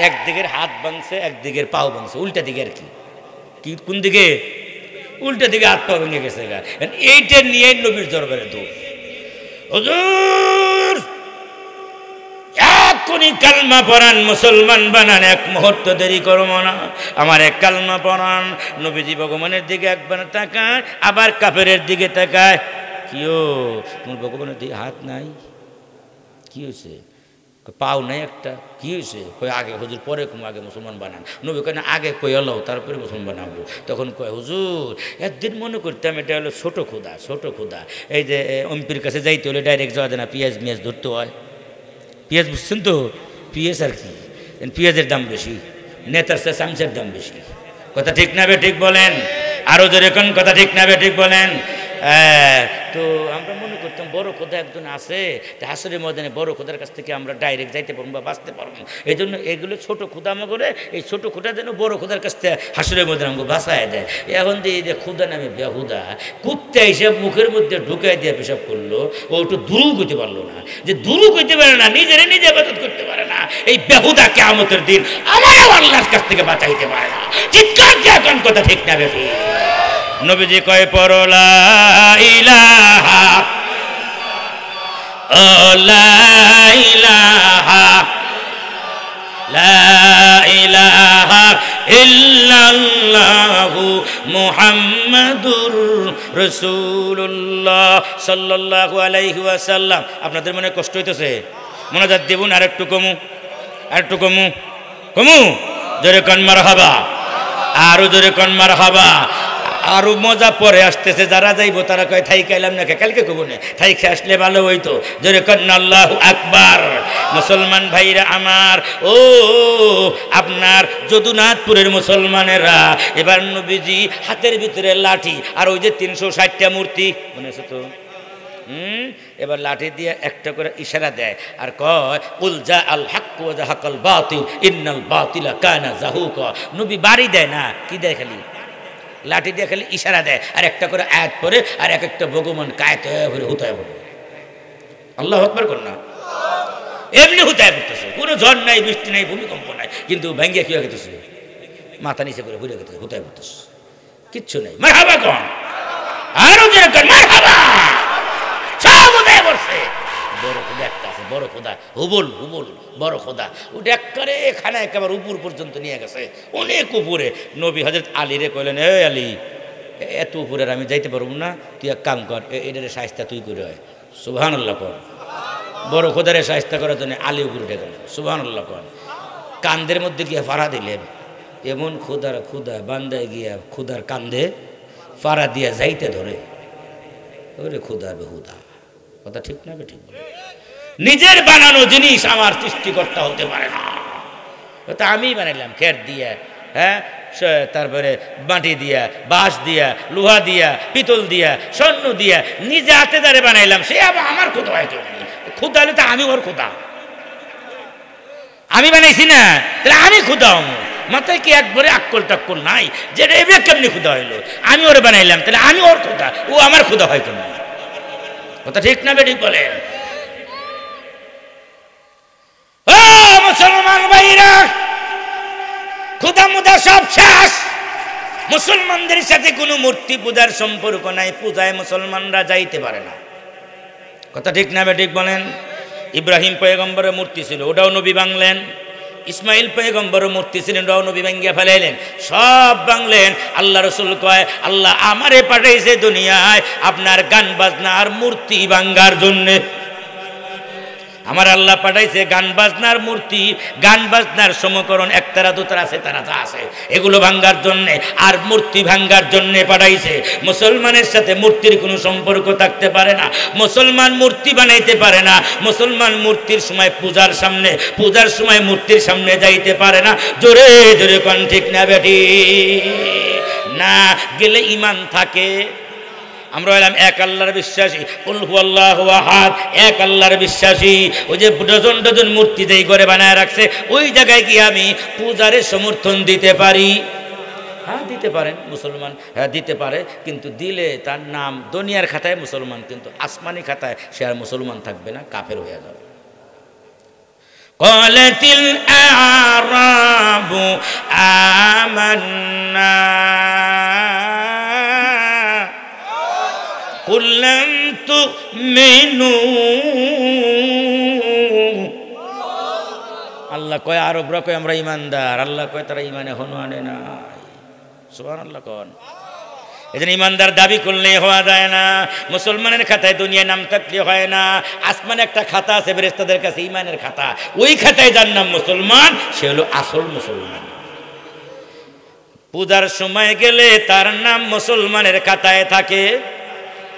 একদিকের হাত ভাঙছে, একদিকের পাও ভাঙছে, উল্টা দিকে আর কি। কি কোন দিকে? উল্টা দিকে হাত পা ভেঙে গেছে। এইটা নিয়ে নবীর দরবারে দৌড়। হুজুর এখনই কালমা পড়ান, মুসলমান বানান, এক মুহূর্ত দেরি করবো না, আমার এক কালমা পড়ান। নবীজি ভগবানের দিকে একবার তাকায়, আবার কাফেরের দিকে তাকায়। কিও তোমার ভগবানের দিকে হাত নাই? কি হয়েছে? পাও নাই একটা? কি হয়েছে? কই আগে হুজুর পরে কম, আগে মুসলমান বানান। নবী কয় না, আগে কই এলো তারপরে মুসলমান বানাবো। তখন কয় হুজুর একদিন মনে করতাম এটা হলো ছোটো খোদা, ছোটো খোদা। এই যে এমপির কাছে যাইতে হলে ডাইরেক্ট যাওয়া যায় না, পেঁয়াজ মিয়াজ ধরতে হয়। পেঁয়াজ বুঝছেন তো? পেঁয়াজ আর কি, পেঁয়াজের দাম বেশি, নেতার চেয়ে চামচের দাম বেশি। কথা ঠিক না বে ঠিক বলেন? আরও জোরে কোন কথা ঠিক না বে ঠিক বলেন? তো আমরা মনে করতাম বড় খোদা একজন আছে, হাসরের ময়দানে বড় খোদার কাছ থেকে আমরা ডাইরেক্ট যাইতে পারবো বা বাঁচতে পারবো। এই জন্য এগুলো ছোটো খোদা আমা করে, এই ছোটো খোদা যেন বড় খোদার কাছ থেকে হাসরের ময়দানে আমাকে বাঁচায় দেয়। এখন দিয়ে যে খোদা নামে বেহুদা কুত্তা হিসেব মুখের মধ্যে ঢুকাই দিয়ে পেশাব করলো, ও একটু দুরু করতে পারলো না। যে দুরু করতে পারে না, নিজেরে নিজে ইবাদত করতে পারে না, এই বেহুদা কিয়ামতের দিন আমার আল্লাহর কাছ থেকে বাঁচাইতে পারে না। চিৎকার দিয়ে এখন কথা ঠিক না বেশি? নবীজি কয় পড়ো লা ইলাহা ও লা ইলাহা লা ইলাহা ইল্লাল্লাহু মুহাম্মাদুর রাসূলুল্লাহ সাল্লাল্লাহু আলাইহি ওয়াসাল্লাম। আপনাদের মনে কষ্ট হইতেছে? মোনাজাত দেবুন আর একটু কমু, আর একটু কমু, কমু, জোরে কোন মারহাবা, আরো জোরে কোন মারহাবা। আরো মজা পরে আসতেছে, যারা যাইবো তারা কয় থাই খাইলাম না, কালকে কব না থাই খেয়ে আসলে ভালো হইতো। জোরে কন্যা আল্লাহু আকবার। মুসলমান ভাইরা আমার, ও আপনার যদুনাথপুরের মুসলমানেরা, এবার নবীজি হাতের ভিতরে লাঠি আর ওই যে 360টা মূর্তি মনে আছে তো, এবার লাঠি দিয়ে একটা করে ইশারা দেয় আর কয় কুল জা আল হক ওয়া জাহাকাল বাতিল ইন্নাল বাতিলা কানা যাহুকা। নবী বাড়ি দেয় না, কি দেয়, খালি লাঠি দিয়ে খালি ইশারা দেয় আর একটা করে আয়াত পড়ে আর এক একটা ভগবান কায়তে ভরে হুতায় পড়ে। আল্লাহু আকবার কর না, এমনি হুতায় পড়তেছে, কোনো ঝড় নাই, বৃষ্টি নাই, ভূমিকম্প নাই, কিন্তু ভাঙ্গিয়া কি হয়ে গেছে, মাথা নিচে করে ঘুরে গেছে, হুতায় পড়তেছে, কিচ্ছু নেই। মারহাবা কোন আরো যেরকম মারহাবা, সব হুতায় পড়ছে। বড় খোদা একটা আছে, বড় খোদা, হুবল হুবল বড় খোদা, ওটা একবারে এখানে একেবারে উপর পর্যন্ত নিয়ে গেছে, অনেক উপরে। নবী হযরত আলীরে কইলেন, এ আলী, এত উপরের আমি যাইতে পারব না, তুই এক কাম কর, এটারে শায়েস্তা তুই করে হয়। সুবহানাল্লাহ কর। বড় খোদারে শায়েস্তা করার জন্য আলী উপরে উঠে গেল। সুবহানাল্লাহ কর। কান্দের মধ্যে গিয়ে ফাড়া দিলেন, এমন খোদার খুদা বান্দায় গিয়া খুদার কান্দে ফাড়া দিয়া যাইতে ধরে, ওরে খুদা বেহুদা। কথা ঠিক না ঠিক বলে? নিজের বানানো জিনিস আমার সৃষ্টিকর্তা হতে পারে না, ওটা আমি বানাইলাম খের দিয়া, হ্যাঁ, তারপরে মাটি দিয়া, বাঁশ দিয়া, লোহা দিয়া, পিতল দিয়া, স্বর্ণ দিয়া, নিজে হাতে দ্বারে বানাইলাম, সে আবার আমার খোদা হয় কেউ? খোদা হলে তো আমি ওর খোদা, আমি বানাইছি না, তাহলে আমি খোদা হম। মাথায় কি একবারে আক্কল টাক্কল নাই, যেটা এবার কেমনি খোদা হইলো? আমি ওরে বানাইলাম, তাহলে আমি ওর খোদা, ও আমার খোদা হয় কেমনি? কথা ঠিক না বেঠিক বলেন? ও মুসলমান ভাইরা, খোদা মুদা সব শেষ। মুসলমানদের সাথে কোনো মূর্তি পূজার সম্পর্ক নাই, পূজায় মুসলমানরা যাইতে পারে না। কথা ঠিক না বেঠিক বলেন? ইব্রাহিম পয়গম্বরের মূর্তি ছিল, ওটাও নবী ভাঙলেন। ইসমাইল পয়গম্বরের মূর্তি ছিলেন, ওটাও নবী ভাঙ্গিয়া ফেলাইলেন, সব ভাঙলেন। আল্লাহ রসুল কয়, আল্লাহ আমারে পাঠাইছে দুনিয়ায় আপনার গান বাজনা আর মূর্তি ভাঙ্গার জন্যে। আমার আল্লাহ পাঠাইছে গান বাজনার মূর্তি, গান বাজনার সমকরণ একতারা দুতারা আছে, তারা যা আছে এগুলো ভাঙ্গার জন্যে আর মূর্তি ভাঙ্গার জন্যে পাঠাইছে। মুসলমানের সাথে মূর্তির কোনো সম্পর্ক থাকতে পারে না, মুসলমান মূর্তি বানাইতে পারে না, মুসলমান মূর্তির সময় পূজার সামনে, পূজার সময় মূর্তির সামনে যাইতে পারে না। জোরে জোরে কোন ঠিক না বেটি? না গেলে ইমান থাকে। আমরা হলাম এক আল্লাহর বিশ্বাসী, কুল হুয়াল্লাহু আহাদ, এক আল্লাহর বিশ্বাসী। ওই যে ডজন ডজন মূর্তি যেই করে বানায় রাখছে, ওই জায়গায় কি আমি পূজারে সমর্থন দিতে পারি? হ্যাঁ দিতে পারেন মুসলমান, হ্যাঁ দিতে পারে, কিন্তু দিলে তার নাম দুনিয়ার খাতায় মুসলমান, কিন্তু আসমানি খাতায় সে আর মুসলমান থাকবে না, কাফের হয়ে যাবে। ক্বালাতিল আ'রাবু আমান্না কুল লাম তু'মিনু। আল্লাহ কয় আরবরা কয় আমরা ইমানদার, আল্লাহ কয় তারা ইমানে হনু আনে না। সুবহানাল্লাহ কোন? এজন্য ইমানদার দাবি করলে হওয়া যায় না, মুসলমানের খাতায় দুনিয়ায় নাম থাকলে হয় না। আসমানে একটা খাতা আছে ফেরেশতাদের কাছে, ইমানের খাতা, ওই খাতায় যার নাম মুসলমান সে হলো আসল মুসলমান। পূজার সময় গেলে তার নাম মুসলমানের খাতায় থাকে।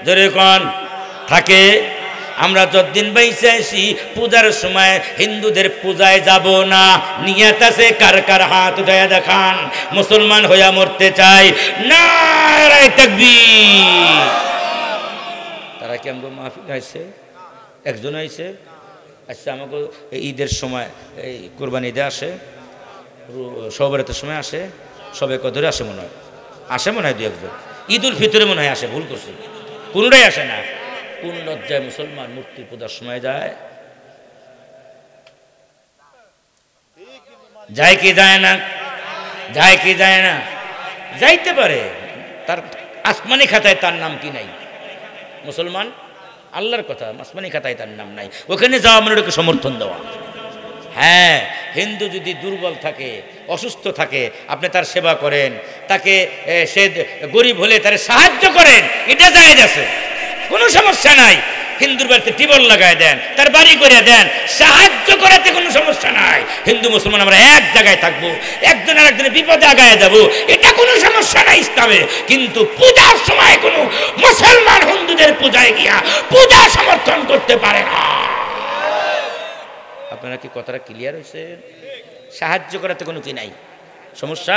ধরে কোন থাকে? আমরা যতদিন বাইসে আছি পূজার সময় হিন্দুদের পূজায় যাব না। নিয়ত আছে কার কার হাত উঠায়া দেখান, মুসলমান হইয়া মরতে চাই। নারায়ে তাকবীর। তারা কি আমগো মাহফিল আইছে? একজন আইছে। আচ্ছা আমাকে ঈদের সময়, এই কোরবানি ঈদে আসে, সবেরাতের সময় আসে, সবে কদরে আসে মনে হয়, আসে মনে হয় দু একজন, ঈদ উল ফিতরে মনে হয় আসে, ভুল করছি, কোনটাই আসে না। কোন লজ্জায় মুসলমান মূর্তি পূজার সময় যায়? যায় কি যায় না? যায় কি যায় না? যাইতে পারে, তার আসমানি খাতায় তার নাম কি নাই? মুসলমান, আল্লাহর কথা, আসমানি খাতায় তার নাম নাই, ওখানে যাওয়া মানে ওটাকে সমর্থন দেওয়া। হ্যাঁ, হিন্দু যদি দুর্বল থাকে, অসুস্থ থাকে, আপনি তার সেবা করেন, তাকে সে গরিব হলে তার সাহায্য করেন, এটা জায়েজ আছে, কোনো সমস্যা নাই। হিন্দুর বাড়িতে টিবল লাগায় দেন, তার বাড়ি করে দেন, সাহায্য করাতে কোনো সমস্যা নাই। হিন্দু মুসলমান আমরা এক জায়গায় থাকবো, একজন আর একজনের বিপদে আগায় যাবো, এটা কোনো সমস্যা নাই ইসলামে। কিন্তু পূজার সময় কোনো মুসলমান হিন্দুদের পূজায় গিয়া পূজা সমর্থন করতে পারে না। আপনারা কি কথাটা ক্লিয়ার হয়েছে? সাহায্য করাতে কোনো কি নাই, সমস্যা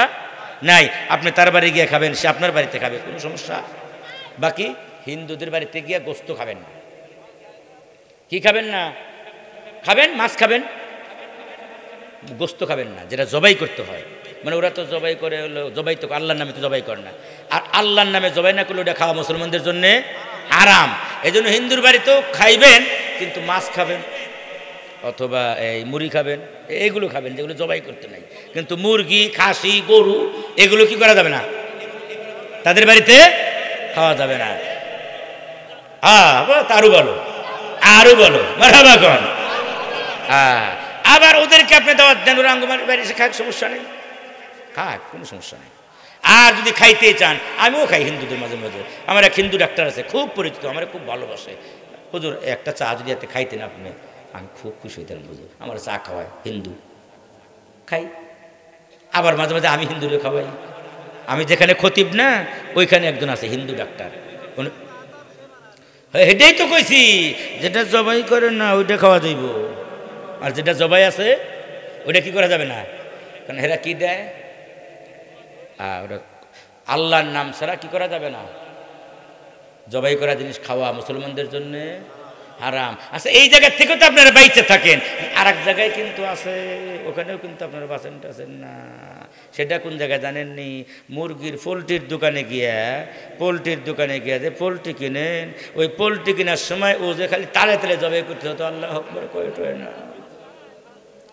নাই। আপনি তার বাড়ি গিয়ে খাবেন, সে আপনার বাড়িতে খাবে, কোনো সমস্যা। বাকি হিন্দুদের বাড়িতে গিয়ে গোস্ত খাবেন না। কি খাবেন না? খাবেন মাছ খাবেন, গোস্ত খাবেন না, যেটা জবাই করতে হয়। মানে ওরা তো জবাই করে, হলো জবাই তো আল্লাহর নামে তো জবাই করে না, আর আল্লাহর নামে জবাই না করলে ওটা খাওয়া মুসলমানদের জন্য হারাম। এই জন্য হিন্দুর বাড়িতেও খাইবেন, কিন্তু মাছ খাবেন অথবা এই মুড়ি খাবেন, এগুলো খাবেন যেগুলো জবাই করতে নাই। কিন্তু মুরগি, খাসি, গরু এগুলো কি করা যাবে না, তাদের বাড়িতে খাওয়া যাবে না। আরো বলো, আরো বলো মারহাবা কোন। আবার ওদেরকে আপনি দাওয়াত দেন, ওরা আঙ্গমার বাড়ি এসে খাক, সমস্যা নেই, খাক, কোনো সমস্যা নেই। আর যদি খাইতে চান, আমিও খাই হিন্দুদের মাঝে মাঝে। আমার এক হিন্দু ডাক্তার আছে, খুব পরিচিত, আমার খুব ভালোবাসে। হুজুর একটা চা যদি এতে খাইতেন আপনি, আমি খুব খুশি হইতাম হুজুর। আমার চা খাওয়ায়, হিন্দু খাই। আবার মাঝে মাঝে আমি হিন্দুরে খাওয়াই। আমি যেখানে খতিব না, ওইখানে একজন আছে হিন্দু ডাক্তার। এটাই তো কইছি, যেটা জবাই করেন না ওইটা খাওয়া যাইব, আর যেটা জবাই আছে ওইটা কি করা যাবে না। কারণ এরা কি দেয়, ওটা আল্লাহর নাম ছাড়া কি করা যাবে না। জবাই করা জিনিস খাওয়া মুসলমানদের জন্য হারাম। আচ্ছা, এই জায়গার থেকেও তো আপনারা বাইচে থাকেন, আর এক জায়গায় কিন্তু আছে, ওখানেও কিন্তু আপনারা বাঁচেন টাছেন না। সেটা কোন জায়গায় জানেননি? মুরগির পোলট্রির দোকানে গিয়া, পোলট্রির দোকানে গিয়া যে পোলট্রি কিনেন, ওই পোলট্রি কেনার সময় ও যে খালি তালে তালে জবাই করতে হতো, আল্লাহ আকবার কয় না।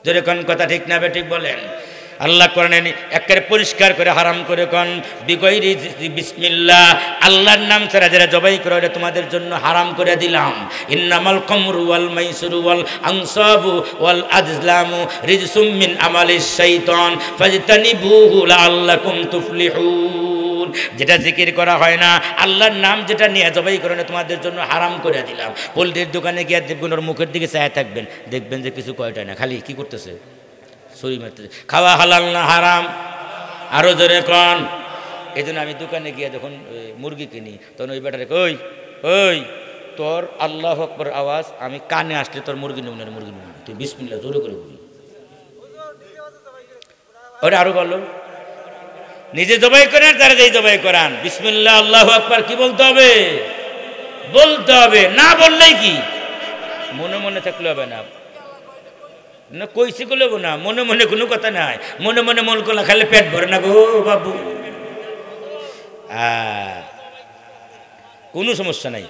যদি কোন কথা ঠিক না বে ঠিক বলেন? আল্লাহ কোরআনে একেবারে পরিষ্কার করে হারাম করে কোন, বিগয়রি বিসমিল্লাহ, আল্লাহর নাম ছাড়া যারা জবাই করে ওটা তোমাদের জন্য হারাম করে দিলাম। ইন্নামাল খামরু ওয়াল মাইসিরু ওয়াল আনসাবু ওয়াল আজলামু রিজসুম মিন আমালিশ শাইতান ফাজতানিবুহু লাআল্লাকুম তুফলিহুন। যেটা জিকির করা হয় না, আল্লাহর নাম যেটা নিয়ে জবাই করে না, তোমাদের জন্য হারাম করে দিলাম। পোলট্রির দোকানে গিয়ে দেখবেন ওর মুখের দিকে চায় থাকবেন, দেখবেন যে কিছু কয়টায় না, খালি কি করতেছে, ছুরি মারতেছে। খাওয়া হালাল না হারাম? আরো জোরে কন। এই জন্য আমি দোকানে গিয়ে যখন মুরগি কিনি, তখন ওই বেটারে ওই ওই তোর আল্লাহু আকবার আওয়াজ আমি কানে আসলে তোর মুরগি নেব না, মুরগি নেব না, তুই বিসমিল্লাহ জোরে করে বলি। ওরা আরো বলো, নিজে জবাই করেন, তারা যেই জবাই করান, বিসমিল্লাহ আল্লাহু আকবার কি বলতে হবে? বলতে হবে। না বললেই কি মনে মনে থাকলে হবে না, না কইছি করলেব না, মনে মনে কোনো কথা নাই। মনে মনে মন করলে খালি পেট ভরে না গো বাবু, কোনো সমস্যা নাই।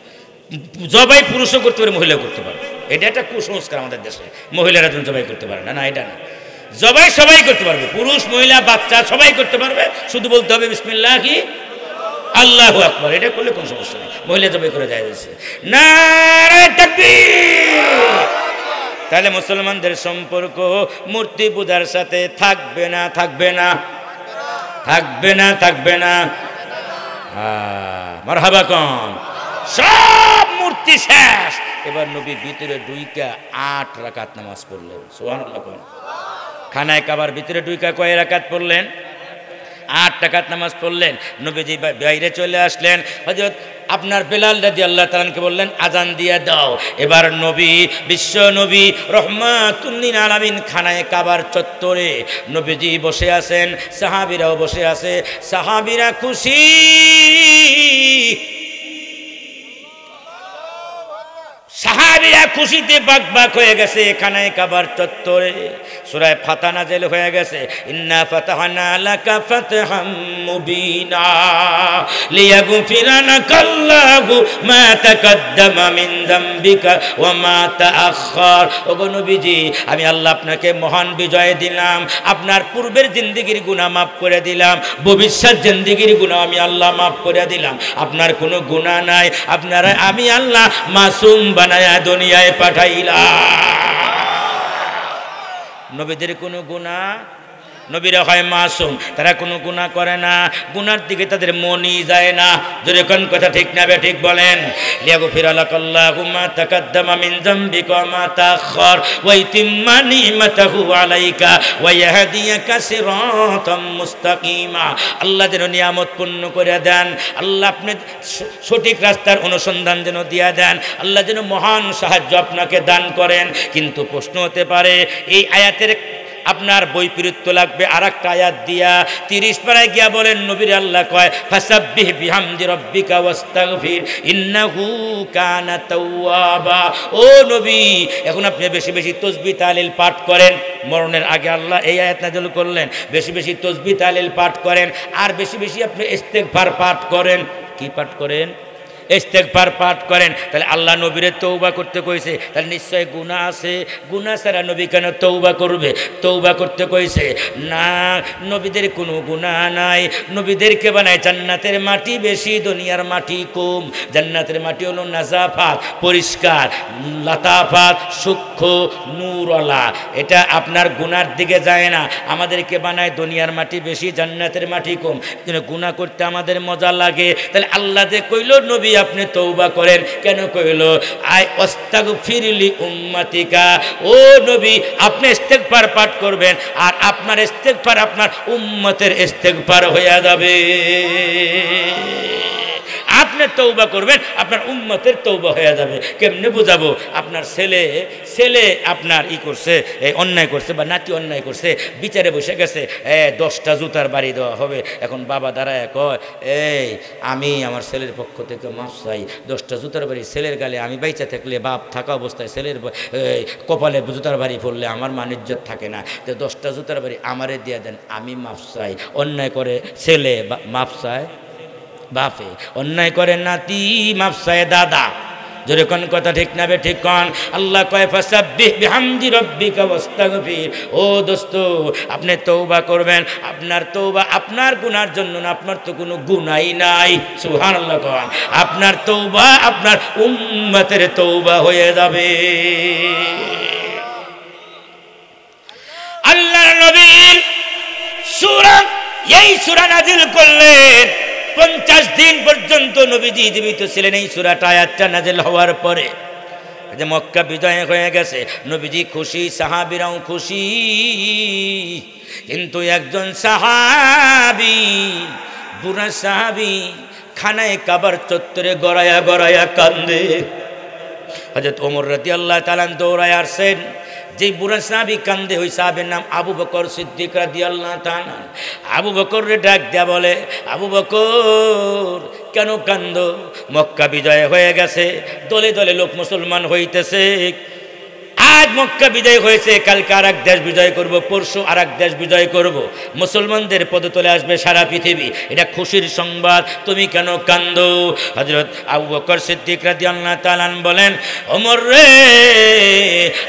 জবাই পুরুষও করতে পারে, মহিলাও করতে পারে। এটা একটা কুসংস্কার আমাদের দেশে, মহিলারা তুমি জবাই করতে পারে না। না, এটা না, জবাই সবাই করতে পারবে, পুরুষ মহিলা বাচ্চা সবাই করতে পারবে। শুধু বলতে হবে বিসমিল্লাহ কি আল্লাহু আকবার, এটা করলে কোনো সমস্যা নেই। মহিলা জবাই করে যায় নারে তাকবীর। তাহলে মুসলমানদের সম্পর্ক মূর্তি পূজার সাথে থাকবে না, থাকবে না, থাকবে না, থাকবে না। মারহাবা কোন। সব মূর্তি শেষ। এবার নবীর ভিতরে ঢুইকা 8 রাকাত নামাজ পড়লেন। সুবহানাল্লাহ কোন। খানায় কাবার ভিতরে ঢুইকা কয় রাকাত পড়লেন? 8 রাকাত নামাজ পড়লেন। নবীজি বাইরে চলে আসলেন। হযরত আপনার বেলাল রাদিয়াল্লাহু তাআলাকে বললেন আজান দিয়ে দাও। এবার নবী, বিশ্ব নবী রহমাতুল লিল আলামিন খানায় কাবার চত্বরে নবীজি বসে আছেন, সাহাবীরাও বসে আছে। সাহাবীরা খুশি, সাহাবীরা খুশিতে বাকবাক হয়ে গেছে খানায় কাবার চত্বরে। সূরা ফাতহা নাযিল হয়ে গেছে, ইন্না ফাতাহনা লাকা ফাতহাম মুবিনা লিয়াগফিরা লাকাল্লাহু মা তাকাদ্দামা মিন যামবিকা ওয়া মা তাআখার। ওগো নবীজি, আমি আল্লাহ আপনাকে মহান বিজয় দিলাম, আপনার পূর্বের জিন্দেগির গুনাহ মাফ করে দিলাম, ভবিষ্যৎ জিন্দেগির গুনাহ আমি আল্লাহ মাফ করে দিলাম। আপনার কোনো গুনাহ নাই, আপনারা আমি আল্লাহ মাসুম বানায়া দুনিয়ায় পাঠাইলাম। নবীদের কোনো গুনাহ নবীরা হয় মাসুম, তারা কোনো গুনাহ করে না, গুনার দিকে তাদের মনই যায় না। যদি কোন কথা ঠিক না বে ঠিক বলেন। লিয়াগফিরা লাকাল্লাহু মা তাকাদ্দামা মিন যামবিকা ওয়া মা তাআখার ওয়া ইতিম্মা নি'মাতাহু আলাইকা ওয়া ইয়াহদিয়াকা সিরাতাম মুস্তাকিমা। আল্লাহ যেন নিয়ামত পূর্ণ করে দেন, আল্লাহ আপনি সঠিক রাস্তার অনুসন্ধান যেন দিয়া দেন, আল্লাহ যেন মহান সাহায্য আপনাকে দান করেন। কিন্তু প্রশ্ন হতে পারে এই আয়াতের আপনার বৈপরীত্য লাগবে আরেকটা আয়াত দিয়া 30 পারায় গিয়া বলেন নবীর আল্লাহ কয় ফাসাব্বিহ বিহামদি রাব্বিকা ওয়াস্তাগফির ইন্নাহু কানা তাওয়াবা। ও নবী, এখন আপনি বেশি বেশি তাসবিহ তাহলিল পাঠ করেন। মরণের আগে আল্লাহ এই আয়াত নাযিল করলেন, বেশি বেশি তাসবিহ তাহলিল পাঠ করেন, আর বেশি বেশি আপনি ইস্তেগফার পাঠ করেন। কি পাঠ করেন? ইস্তেগফার পাঠ করেন। তাহলে আল্লাহ নবীরে তওবা করতে কইছে, তাহলে নিশ্চয় গুনাহ আছে। গুনাহ ছাড়া নবী কেন তওবা করবে? তওবা করতে কইছে না, নবীদের কোনো গুনাহ নাই। নবীদেরকে বানায় জান্নাতের মাটি বেশি, দুনিয়ার মাটি কম। জান্নাতের মাটি হলো নাজাফাত, পরিষ্কার, লাতাফাত, সূক্ষ্ম, নূরওয়ালা। এটা আপনার গুনার দিকে যায় না। আমাদেরকে বানায় দুনিয়ার মাটি বেশি, জান্নাতের মাটি কম। কিন্তু গুনাহ করতে আমাদের মজা লাগে। তাহলে আল্লাহ যে কইল নবী আপনি তওবা করেন, কেন কইল আয় আস্তাগফিরলি উম্মতিকা। ও নবী, আপনি ইস্তেগফার পাঠ করবেন, আর আপনার ইস্তেগফার আপনার উম্মতের ইস্তেগফার হয়ে যাবে। আপনি তওবা করবেন, আপনার উম্মতের তওবা হয়ে যাবে। কেমনে বুঝাবো? আপনার ছেলে আপনার করছে, অন্যায় করছে, বা নাতি অন্যায় করছে, বিচারে বসে গেছে, 10টা জুতার বাড়ি দেওয়া হবে। এখন বাবা দাঁড়ায় কয়, এই আমি আমার ছেলের পক্ষ থেকে মাফ চাই, 10টা জুতার বাড়ি ছেলের গালে আমি বাইচা থাকলে, বাপ থাকা অবস্থায় ছেলের কপালে জুতার বাড়ি পড়লে আমার মান ইজ্জত থাকে না, তো 10টা জুতার বাড়ি আমারে দিয়ে দেন, আমি মাফ চাই। অন্যায় করে ছেলে মাফ চায় বাপে, অন্যায় করে নাতি মাফ চায় দাদা। জোরে কোন কথা ঠিক না বে ঠিক কোন? আল্লাহ কয় ফাসাব্বিহ বিহামদি রাব্বিকা ওয়াস্তাগফির। ও দোস্ত, আপনি তওবা করবেন, আপনার তওবা আপনার গুনার জন্য না, আপনার তো কোনো গুনাহই নাই। সুবহানাল্লাহ কোন? আপনার তওবা আপনার উম্মতের তওবা হয়ে যাবে। আল্লাহর নবীর সূরা, এই সূরা নাযিল করলেন 50 দিন পর্যন্ত নবীজি জীবিত ছিলেন। এই সূরাটা আয়াতটা নাযিল হওয়ার পরে যে মক্কা বিজয় হয়ে গেছে, নবীজি খুশি, সাহাবীরাও খুশি। কিন্তু একজন সাহাবী, বুড়া সাহাবী, খানায় কাবার চত্বরে গড়ায়া গড়ায়া কান্দে। হযরত ওমর রাদিয়াল্লাহু তাআলা দৌড়ায় আসেন। যে বুড়া সাহাবী কান্দে, ওই সাহাবীর নাম আবু বকর সিদ্দিক রাদিয়াল্লাহু তাআলা। আবু বকররে ডাক দেয়া বলে, আবু বকর কেন কান্দো? মক্কা বিজয় হয়ে গেছে, দলে দলে লোক মুসলমান হইতেছে। আজ মক্কা বিজয় হয়েছে, কালকে আর এক দেশ বিজয় করব, পরশু আর এক দেশ বিজয় করব, মুসলমানদের পদতলে আসবে সারা পৃথিবী, এটা খুশির সংবাদ, তুমি কেন কান্দো? হযরত আবু বকর সিদ্দিক রাদিয়াল্লাহু তাআলা বলেন, ওমর রে,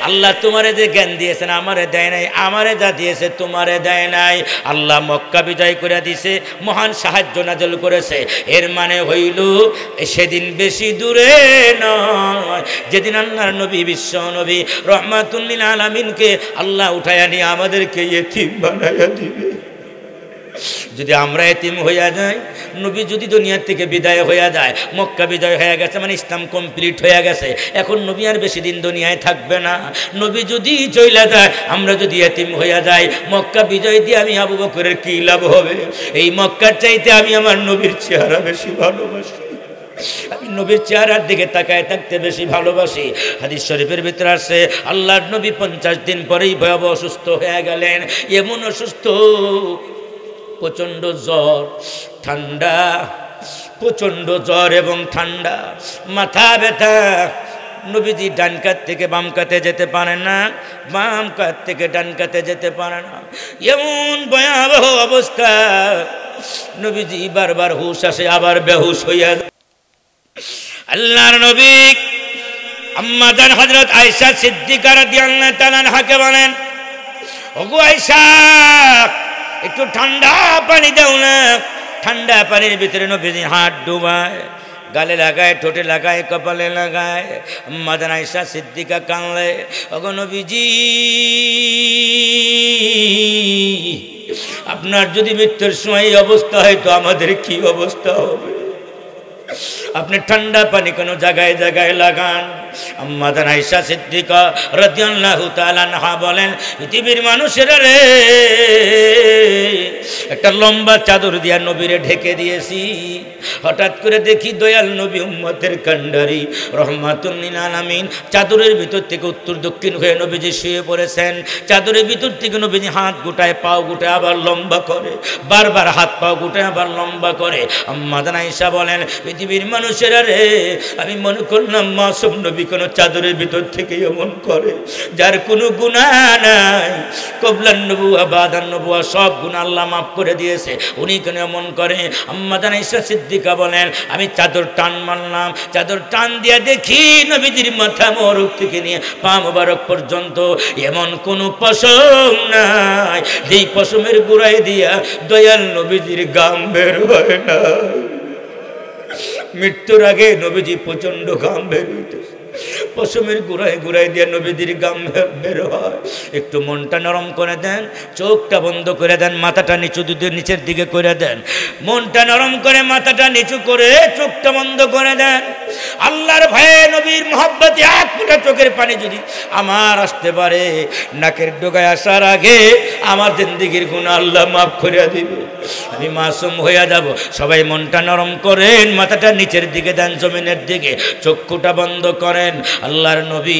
আল্লাহ তোমারে যে জ্ঞান দিয়েছেন আমারে দেয় নাই, আমারে যা দিয়েছে তোমারে দেয় নাই। আল্লাহ মক্কা বিজয় করে দিয়েছে, মহান সাহায্য নাযিল করেছে। এর মানে হইল সেদিন বেশি দূরে নয়, যেদিন আল্লাহর নবী, বিশ্ব নবী রহমাতুল লিল আলামিনকে আল্লাহ উঠায়া নিয়ে আমাদেরকে ইতিম বানায়া দিবে। যদি আমরা এতিম হইয়া যাই, নবী যদি দুনিয়ার থেকে বিদায় হইয়া যায়, মক্কা বিজয় হয়ে গেছে মানে ইসলাম কমপ্লিট হয়ে গেছে, এখন নবী আর বেশি দিন দুনিয়ায় থাকবে না। নবী যদি চইলা যায়, আমরা যদি এতিম হইয়া যাই, মক্কা বিজয় দিয়ে আমি আবু বকরের কি লাভ হবে? এই মক্কার চাইতে আমি আমার নবীর চেহারা বেশি ভালোবাসি, আমি নবীর চেহারার দিকে তাকায় থাকতে বেশি ভালোবাসি। হাদিস শরীফের ভিতরে আছে, আল্লাহর নবী 50 দিন পরেই ভয়াবহ অসুস্থ হয়ে গেলেন। এমন অসুস্থ, প্রচণ্ড জ্বর, ঠান্ডা, প্রচণ্ড জ্বর এবং ঠান্ডা, মাথা ব্যথা। নবীজি ডান কাত থেকে বাম কাতে যেতে পারে না, বাম কাত থেকে ডান কাতে যেতে পারে না, এমন ভয়াবহ অবস্থা। নবীজি বারবার হুশ আসে, আবার বেহুশ হইয়া যায়। আল্লাহর নবী আম্মা জান হযরত আয়েশা সিদ্দিকা রাদিয়াল্লাহু তাআলা আনহাকে বলেন, ওগো আয়েশা, একটু ঠান্ডা পানি দাও না। ঠান্ডা পানির ভিতরে নবীজি হাত ডুবায়, গালে লাগায়, ঠোঁটে লাগায়, কপালে লাগায়। আম্মা জান আয়েশা সিদ্দিকা কাঁদলে, ওগো নবীজি, আপনার যদি মৃত্যুর সময় এই অবস্থা হয় তো আমাদের কি অবস্থা হবে? আপনি ঠান্ডা পানি কোনো জায়গায় জায়গায় লাগান। আম্মা জান আয়েশা সিদ্দিকা রাদিয়াল্লাহু তাআলা আনহা বলেন, পৃথিবীর মানুষেরা রে, একটা লম্বা চাদর দিয়া নবীরে ঢেকে দিয়েছি। হঠাৎ করে দেখি দয়াল নবী উম্মতের কান্ডারি রহমাতুল লিল আলামিন চাদরের ভিতর থেকে উত্তর দক্ষিণ হয়ে নবীজি শুয়ে পড়েছেন। চাদরের ভিতর থেকে নবীজি হাত গোটায় পাও গোটায় আবার লম্বা করে, বারবার হাত পাও গোটায় আবার লম্বা করে। আম্মা জান আয়েশা বলেন, পৃথিবীর মানুষেরা রে, আমি মনে করলাম মাসুম নবী কোনো চাদরের ভিতর থেকে এমন করে যার কোনো গুনাহ নাই, কবলান নবুয়া বাদান নবুয়া সব গুনাহ আল্লাহ মাফ করে দিয়েছে, উনি কেন এমন করে? আম্মা জান আয়েশা সিদ্দিকা বলেন, আমি চাদর টান মারলাম, চাদর টান দিয়া দেখি নবীজির মাথা মোবারক থেকে নিয়ে পা মোবারক পর্যন্ত এমন কোনো পশম নাই যেই পশমের গোড়ায় দিয়া দয়াল নবীজির গাম বের হয় না। মৃত্যুর আগে নবীজি প্রচন্ড গাম বের হইতেছে, পশমের গুড়ায় গুড়ায় দিয়ে নবীজির গাম বের হয়। একটু মনটা নরম করে দেন, চোখটা বন্ধ করে দেন, মাথাটা নিচু নিচের দিকে করে দেন। মনটা নরম করে মাথাটা নিচু করে চোখটা বন্ধ করে দেন। আল্লাহর ভয়ে নবীর মহব্বতে এক ফোঁটা চোখের পানি যদি আমার আসতে পারে, নাকের ডোগায় আসার আগে আমার জিন্দেগির গুনাহ আল্লাহ মাফ করে দিবে, আমি মাসুম হইয়া যাব। সবাই মনটা নরম করেন, মাথাটা নিচের দিকে দেন, জমিনের দিকে, চক্ষুটা বন্ধ করেন। আল্লাহর নবী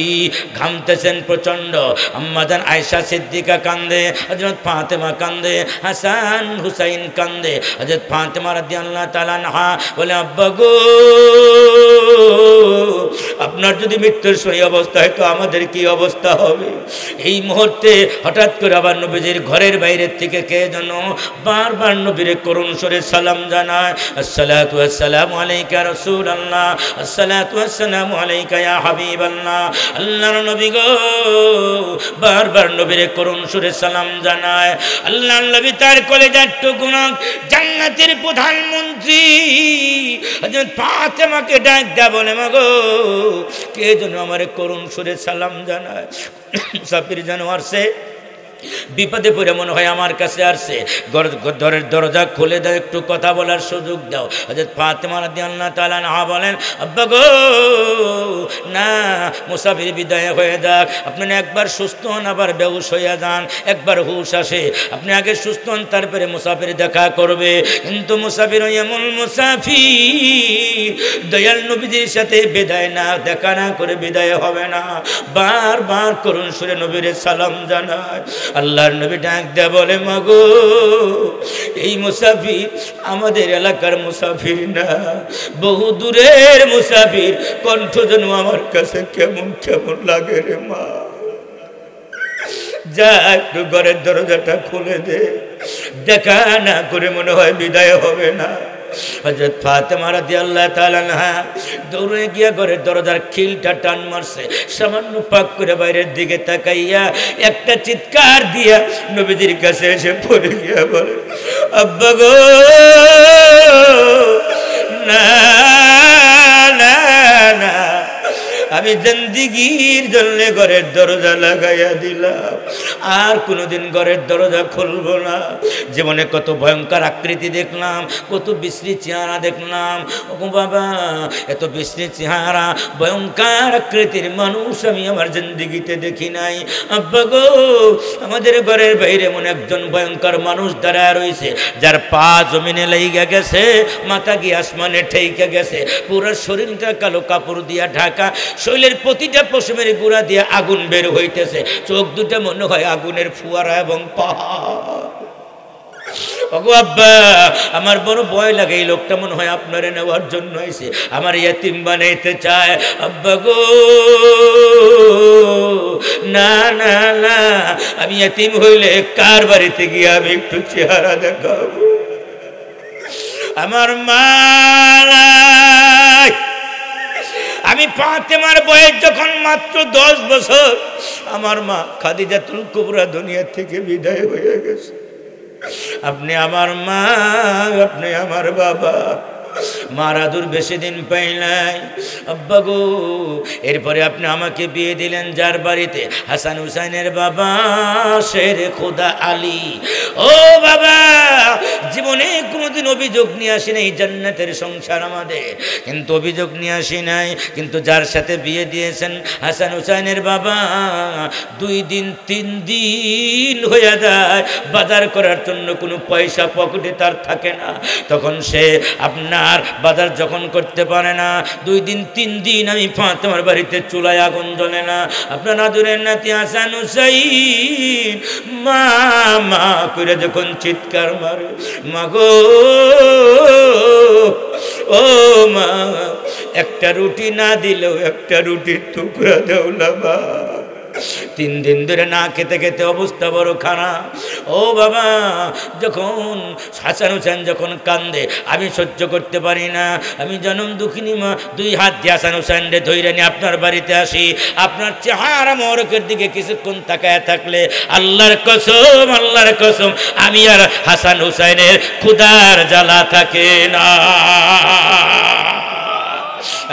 ঘামতেছেন প্রচন্ড। আম্মা জান আয়েশা সিদ্দিকা কান্দে, হযরত ফাতেমা কান্দে, হাসান হুসাইন কান্দে। হযরত ফাতেমা রাদিয়াল্লাহু তাআলা আনহা বলে, আব্বা গো, আপনার যদি মৃত্যুর সেই অবস্থা হয় তো আমাদের কি অবস্থা হবে? এই মুহূর্তে হঠাৎ করে আবার নবীজির ঘরের বাইরের থেকে কে যেন বারবার নবীরে করুণ সুরে সালাম জানায়, আসসালাতু ওয়াসসালামু আলাইকা রাসূলুল্লাহ, আসসালাতু ওয়াসসালামু আলাইকা ইয়া হাবিবাল্লাহ। আল্লাহর নবী গো, বারবার নবীরে করুণ সুরে সালাম জানায়। আল্লাহর নবী তার কলেজার টুকরা জান্নাতের প্রধানমন্ত্রী হযরত ফাতেমাকে ডাক দেয়া বলে, মাগো কে যেন আমারে করুণ সুরে সালাম জানায়। মুসাফির যেন আসছে, বিপদে পড়ে মনে হয় আমার কাছে আসছে, ঘরের দরজা খুলে দাও, একটু কথা বলার সুযোগ দাও। হযরত ফাতেমা রাদিয়াল্লাহু তাআলা আনহা বলেন, আব্বা গো না, মুসাফির বিদায় হয়ে যাক, আপনি একবার সুস্থ হন আবার বেহুশ হয়ে যান, একবার হুশ আসে, আপনি আগে সুস্থ হন তারপরে মুসাফির দেখা করবে। কিন্তু মুসাফির এমন মুসাফির দয়াল নবীজির সাথে বিদায় না দেখা না করে বিদায় হবে না, বারবার করুণ সুরে নবীরে সালাম জানায়। আল্লাহর নবী ডাক দেয়া বলে, মাগো এই মুসাফির আমাদের এলাকার মুসাফির না, বহু দূরের মুসাফির, কণ্ঠ যেন আমার কাছে কেমন কেমন লাগে রে মা, যা একটু ঘরের দরজাটা খুলে দে, দেখা না করে মনে হয় বিদায় হবে না। হযরত ফাতেমা রাদিয়াল্লাহু তাআলা আনহা দৌড়ে গিয়া ঘরের দরজার খিলটা টান মারছে, সামান্য পাক করে বাইরের দিকে তাকাইয়া একটা চিৎকার দিয়া নবীজির কাছে এসে পড়ে গিয়া বলে, আব্বা গো না না না, আমি জিন্দেগীর জন্য ঘরের দরজা লাগাইয়া দিলাম, আর কোনোদিন ঘরের দরজা খুলবো না। জীবনে কত ভয়ঙ্কর আকৃতি দেখলাম, কত বিশ্রী চেহারা দেখলাম, ও বাবা এত বিশ্রী চেহারা ভয়ঙ্কর আকৃতির মানুষ আমি আমার জিন্দেগিতে দেখি নাই। আব্বা গো, আমাদের ঘরের বাইরে এমন একজন ভয়ঙ্কর মানুষ দাঁড়ায় রয়েছে, যার পা জমিনে লাইগা গেছে, মাথা গিয়ে আসমানে ঠেইকা গেছে, পুরো শরীরটা কালো কাপড় দিয়া ঢাকা, শরীরের প্রতিটা পশমের গুঁড়া দিয়ে আগুন বের হইতেছে, চোখ দুটা মনে হয় আগুনের ফুয়ারা এবং পাহাড়। ওগো আব্বা, আমার বড় ভয় লাগে, এই লোকটা মনে হয় আপনারে নেওয়ার জন্য এসে আমার ইয়াতিম বানাইতে চায়। আব্বা গো না না না, আমি ইয়াতিম হইলে কার বাড়িতে গিয়ে আমি একটু চেহারা দেখাবো? আমার মা, আমি ফাতেমার বয়স যখন মাত্র 10 বছর, আমার মা খাদিজাতুল কুবরা দুনিয়া থেকে বিদায় হয়ে গেছে। আপনি আমার মা, আপনি আমার বাবা, মারাদুর বেশি দিন পাই নাই আব্বা গো। এরপরে আপনি আমাকে বিয়ে দিলেন যার বাড়িতে, হাসান হুসাইনের বাবা শের খোদা আলী। ও বাবা, জীবনে কোনোদিন অভিযোগ নিয়ে আসি নাই, জান্নাতের সংসার আমাদের, কিন্তু অভিযোগ নিয়ে আসি নাই। কিন্তু যার সাথে বিয়ে দিয়েছেন হাসান হুসাইনের বাবা, 2 দিন 3 দিন হয়ে যায়, বাজার করার জন্য কোনো পয়সা পকেটে তার থাকে না। তখন সে আপনার বাজার যখন করতে পারে না, 2 দিন 3 দিন আমি ফাতেমার বাড়িতে চুলায় আগুন জ্বলে না। আপনার আদরের নাতি হাসান হুসাইন মা মা করে যখন চিৎকার মারে, মাগো ও মা, একটা রুটি না দিলেও একটা রুটির টুকরা দেও না মা। 3 দিন ধরে না খেতে খেতে অবস্থা বড় খারাপ। ও বাবা, যখন হাসান হুসেন যখন কান্দে আমি সহ্য করতে পারি না, আমি জনম দুঃখিনী মা 2 হাত দিয়ে হাসান হুসেন রে ধইরে নিয়ে আপনার বাড়িতে আসি। আপনার চেহারা মোরকের দিকে কিছুক্ষণ তাকায় থাকলে আল্লাহর কসম আমি আর হাসান হুসেনের ক্ষুধার জ্বালা থাকে না।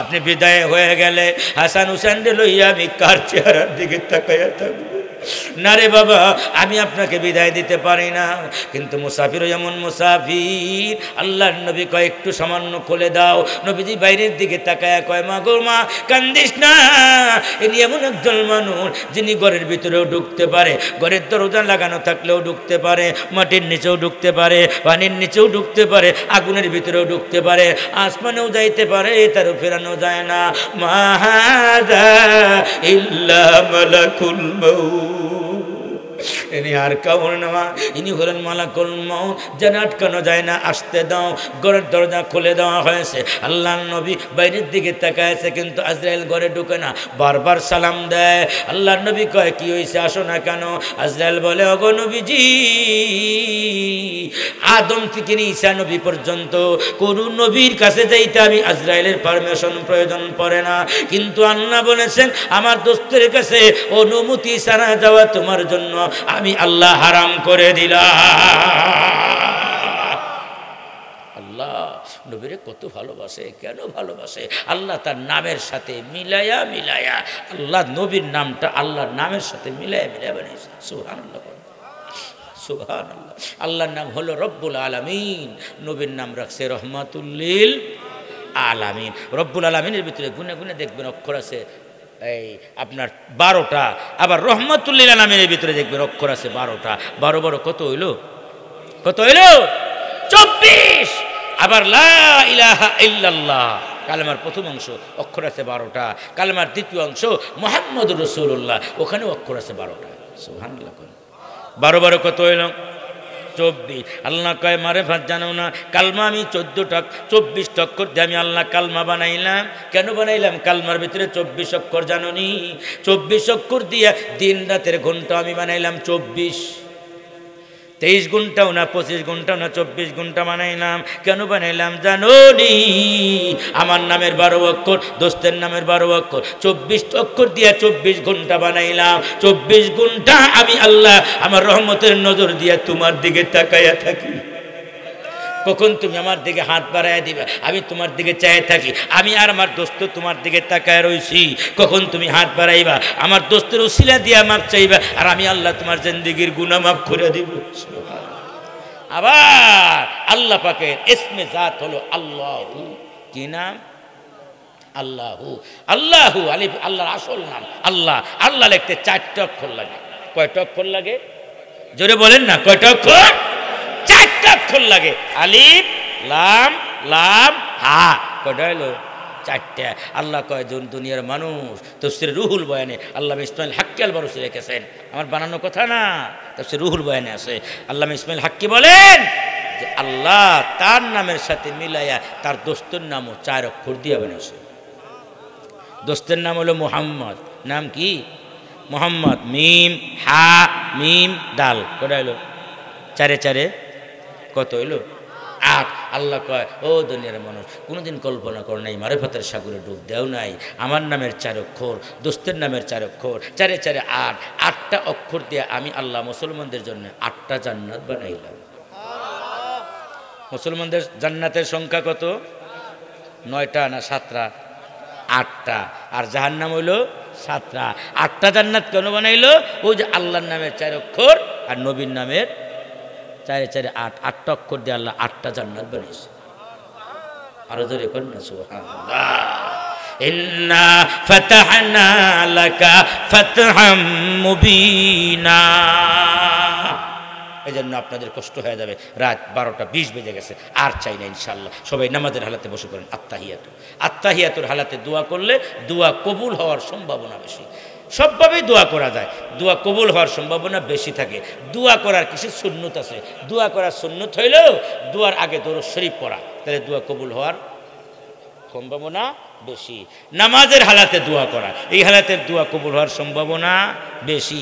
আপনি বিদায় হয়ে গেলে হাসান হুসেন রে লইয়া আমি কার চেহারার দিকে তাকাইয়া থাকবো? না রে বাবা, আমি আপনাকে বিদায় দিতে পারি না। কিন্তু মুসাফির যেমন মুসাফির, আল্লাহর নবী কয় একটু সামান্য খুলে দাও। নবীজি বাইরের দিকে তাকায়া কয়, মা গো মা, কান্দিস না। ইনি এমন একজন মানুষ যিনি ঘরের ভিতরেও ঢুকতে পারে, ঘরের দরজা লাগানো থাকলেও ঢুকতে পারে, মাটির নিচেও ঢুকতে পারে, পানির নিচেও ঢুকতে পারে, আগুনের ভিতরেও ঢুকতে পারে, আসমানেও যাইতে পারে, তারও ফেরানো যায় না। মা হাযা ইল্লা মালাকুল মাউত, ইনি আর কাউর না, ইনি হলেন মালাকুল মাউত। যেন আটকানো যায় না, আসতে দাও। ঘরের দরজা খুলে দেওয়া হয়েছে। আল্লাহর নবী বাইরের দিকে তাকাইছে, কিন্তু আজরাইল ঘরে ঢুকে না, বারবার সালাম দেয়। আল্লাহর নবী কয়, কি হয়েছে, আসো না কেন? আজরাইল বলে, ওগো নবীজি, আদম থেকে ঈসা নবী পর্যন্ত কোন নবীর কাছে যাইতে আমি আজরাইলের পারমিশন প্রয়োজন পড়ে না, কিন্তু আল্লাহ বলেছেন আমার দোস্তের কাছে অনুমতি ছাড়া যাওয়া তোমার জন্য আমি আল্লাহ হারাম করে দিলাম। আল্লাহ নবীরে কত ভালোবাসে, কেন ভালোবাসে? আল্লাহ তার নামের সাথে মিলায়া আল্লাহ নবীর নামটা আল্লাহর নামের সাথে মিলায়া বানিয়েছে। সুবহানাল্লাহ, সুবহানাল্লাহ। আল্লাহর নাম হলো রব্বুল আলামিন, নবীর নাম রাখছে রহমাতুল লিল আলামিন। রব্বুল আলামিনের ভিতরে গুনে গুনে দেখবেন অক্ষর আছে এই আপনার 12টা, আবার রহমাতুল লিল আলামিনের ভিতরে দেখবেন অক্ষর আছে 12টা। 12 কত হইল? 24। আবার লা ইলাহা ইল্লাল্লাহ কালেমার প্রথম অংশ অক্ষর আছে 12টা, কালেমার দ্বিতীয় অংশ মুহাম্মদুর রাসূলুল্লাহ, ওখানেও অক্ষর আছে 12টা। সুবহানাল্লাহ। 12 কত হইল? 24। আল্লাহ কয়, মারে ভাত জানো না, কালমা আমি 24 অক্ষর দিয়ে আমি আল্লাহ কালমা বানাইলাম। কেন বানাইলাম? কালমার ভিতরে 24 অক্ষর, জানো নি? 24 অক্ষর দিয়ে দিন রাতের ঘন্টা আমি বানাইলাম 24। 23 ঘন্টাও না, 25 ঘন্টাও না, 24 ঘন্টা বানাইলাম। কেন বানাইলাম জানো নি? আমার নামের 12 অক্ষর, দোস্তের নামের 12 অক্ষর, 24 অক্ষর দিয়া 24 ঘন্টা বানাইলাম। 24 ঘন্টা আমি আল্লাহ আমার রহমতের নজর দিয়া তোমার দিকে তাকাইয়া থাকি। কখন তুমি আমার দিকে হাত বাড়াইয়া দিবে, আমি তোমার দিকে চাই থাকি। আমি আর আমার দোস্ত তোমার দিকে তাকায় রইছি, কখন তুমি হাত বাড়াইবা, আমার দোস্তের উসিলা দিয়া মাপ চাইবা, আর আমি আল্লাহ তোমার জিন্দেগির গুনাহ মাফ করে দিব। আবার আল্লাহ পাকের ইসমে জাত হলো আল্লাহু। কি নাম? আল্লাহু। আল্লাহু আলিফ, আল্লাহর আসল নাম আল্লাহ। আল্লাহ লিখতে 4টা অক্ষর লাগে। কয়টা অক্ষর লাগে? জোরে বলেন না, কয়টা অক্ষর? 4টা অক্ষর লাগে। আলিফ লাম লাম হা। কয়টা হলো? 4টা। আল্লাহ কয়, দুনিয়ার মানুষ তাফসীরে রুহুল বয়ানে আল্লামা ইসমাইল হাক্কি আল বারুসি লিখেছেন, আমার বানানো কথা না, তাফসীরে রুহুল বয়ানে আছে। আল্লামা ইসমাইল হাক্কি বলেন যে আল্লাহ তার নামের সাথে মিলাইয়া তার দোস্তের নামও 4 অক্ষর দিয়ে বানিয়েছে। দোস্তের নাম হলো মুহাম্মদ। নাম কি? মুহাম্মদ। মিম হা মিম দাল। কয়টা হলো? 4 4 কত হইলো? 8। আল্লাহ কয়, ও দুনিয়ার মানুষ, কোনোদিন কল্পনা করো নাই, মারিফাতের সাগরে ডুব দেও নাই, আমার নামের 4 অক্ষর, দোস্তের নামের 4 অক্ষর, 4 4 8। 8টা অক্ষর দিয়ে আমি আল্লাহ মুসলমানদের জন্য 8টা জান্নাত বানাইলাম। মুসলমানদের জান্নাতের সংখ্যা কত? 9টা না 7টা? 8টা। আর জাহান্নাম হইল 7টা। 8টা জান্নাত কেন বানাইলো? ওই যে আল্লাহর নামের 4 অক্ষর আর নবীর নামের 4 4 8, 8টা অক্ষর দিয়ে আল্লাহ 8টা জান্নাত বানিয়েছে। আরো জোরে করেন না সুবহানাল্লাহ। ইন্না ফাতাহনা লাকা ফাতহাম মুবিনা। এই জন্য আপনাদের কষ্ট হয়ে যাবে, রাত 12টা 20 বেজে গেছে, আর চাই না ইনশাআল্লাহ। সবাই নামাজের হালাতে বসে করেন আত্তাহিয়াতু। আত্তাহিয়াতুর হালাতে দোয়া করলে দোয়া কবুল হওয়ার সম্ভাবনা বেশি। সবভাবেই দোয়া করা যায়, দোয়া কবুল হওয়ার সম্ভাবনা বেশি থাকে। দোয়া করার কিছু সুন্নত আছে। দোয়া করার সুন্নত হইলেও দোয়ার আগে দরুদ শরীফ পড়া, তাহলে দোয়া কবুল হওয়ার সম্ভাবনা বেশি। নামাজের হালাতে দোয়া করা, এই হালাতে দোয়া কবুল হওয়ার সম্ভাবনা বেশি।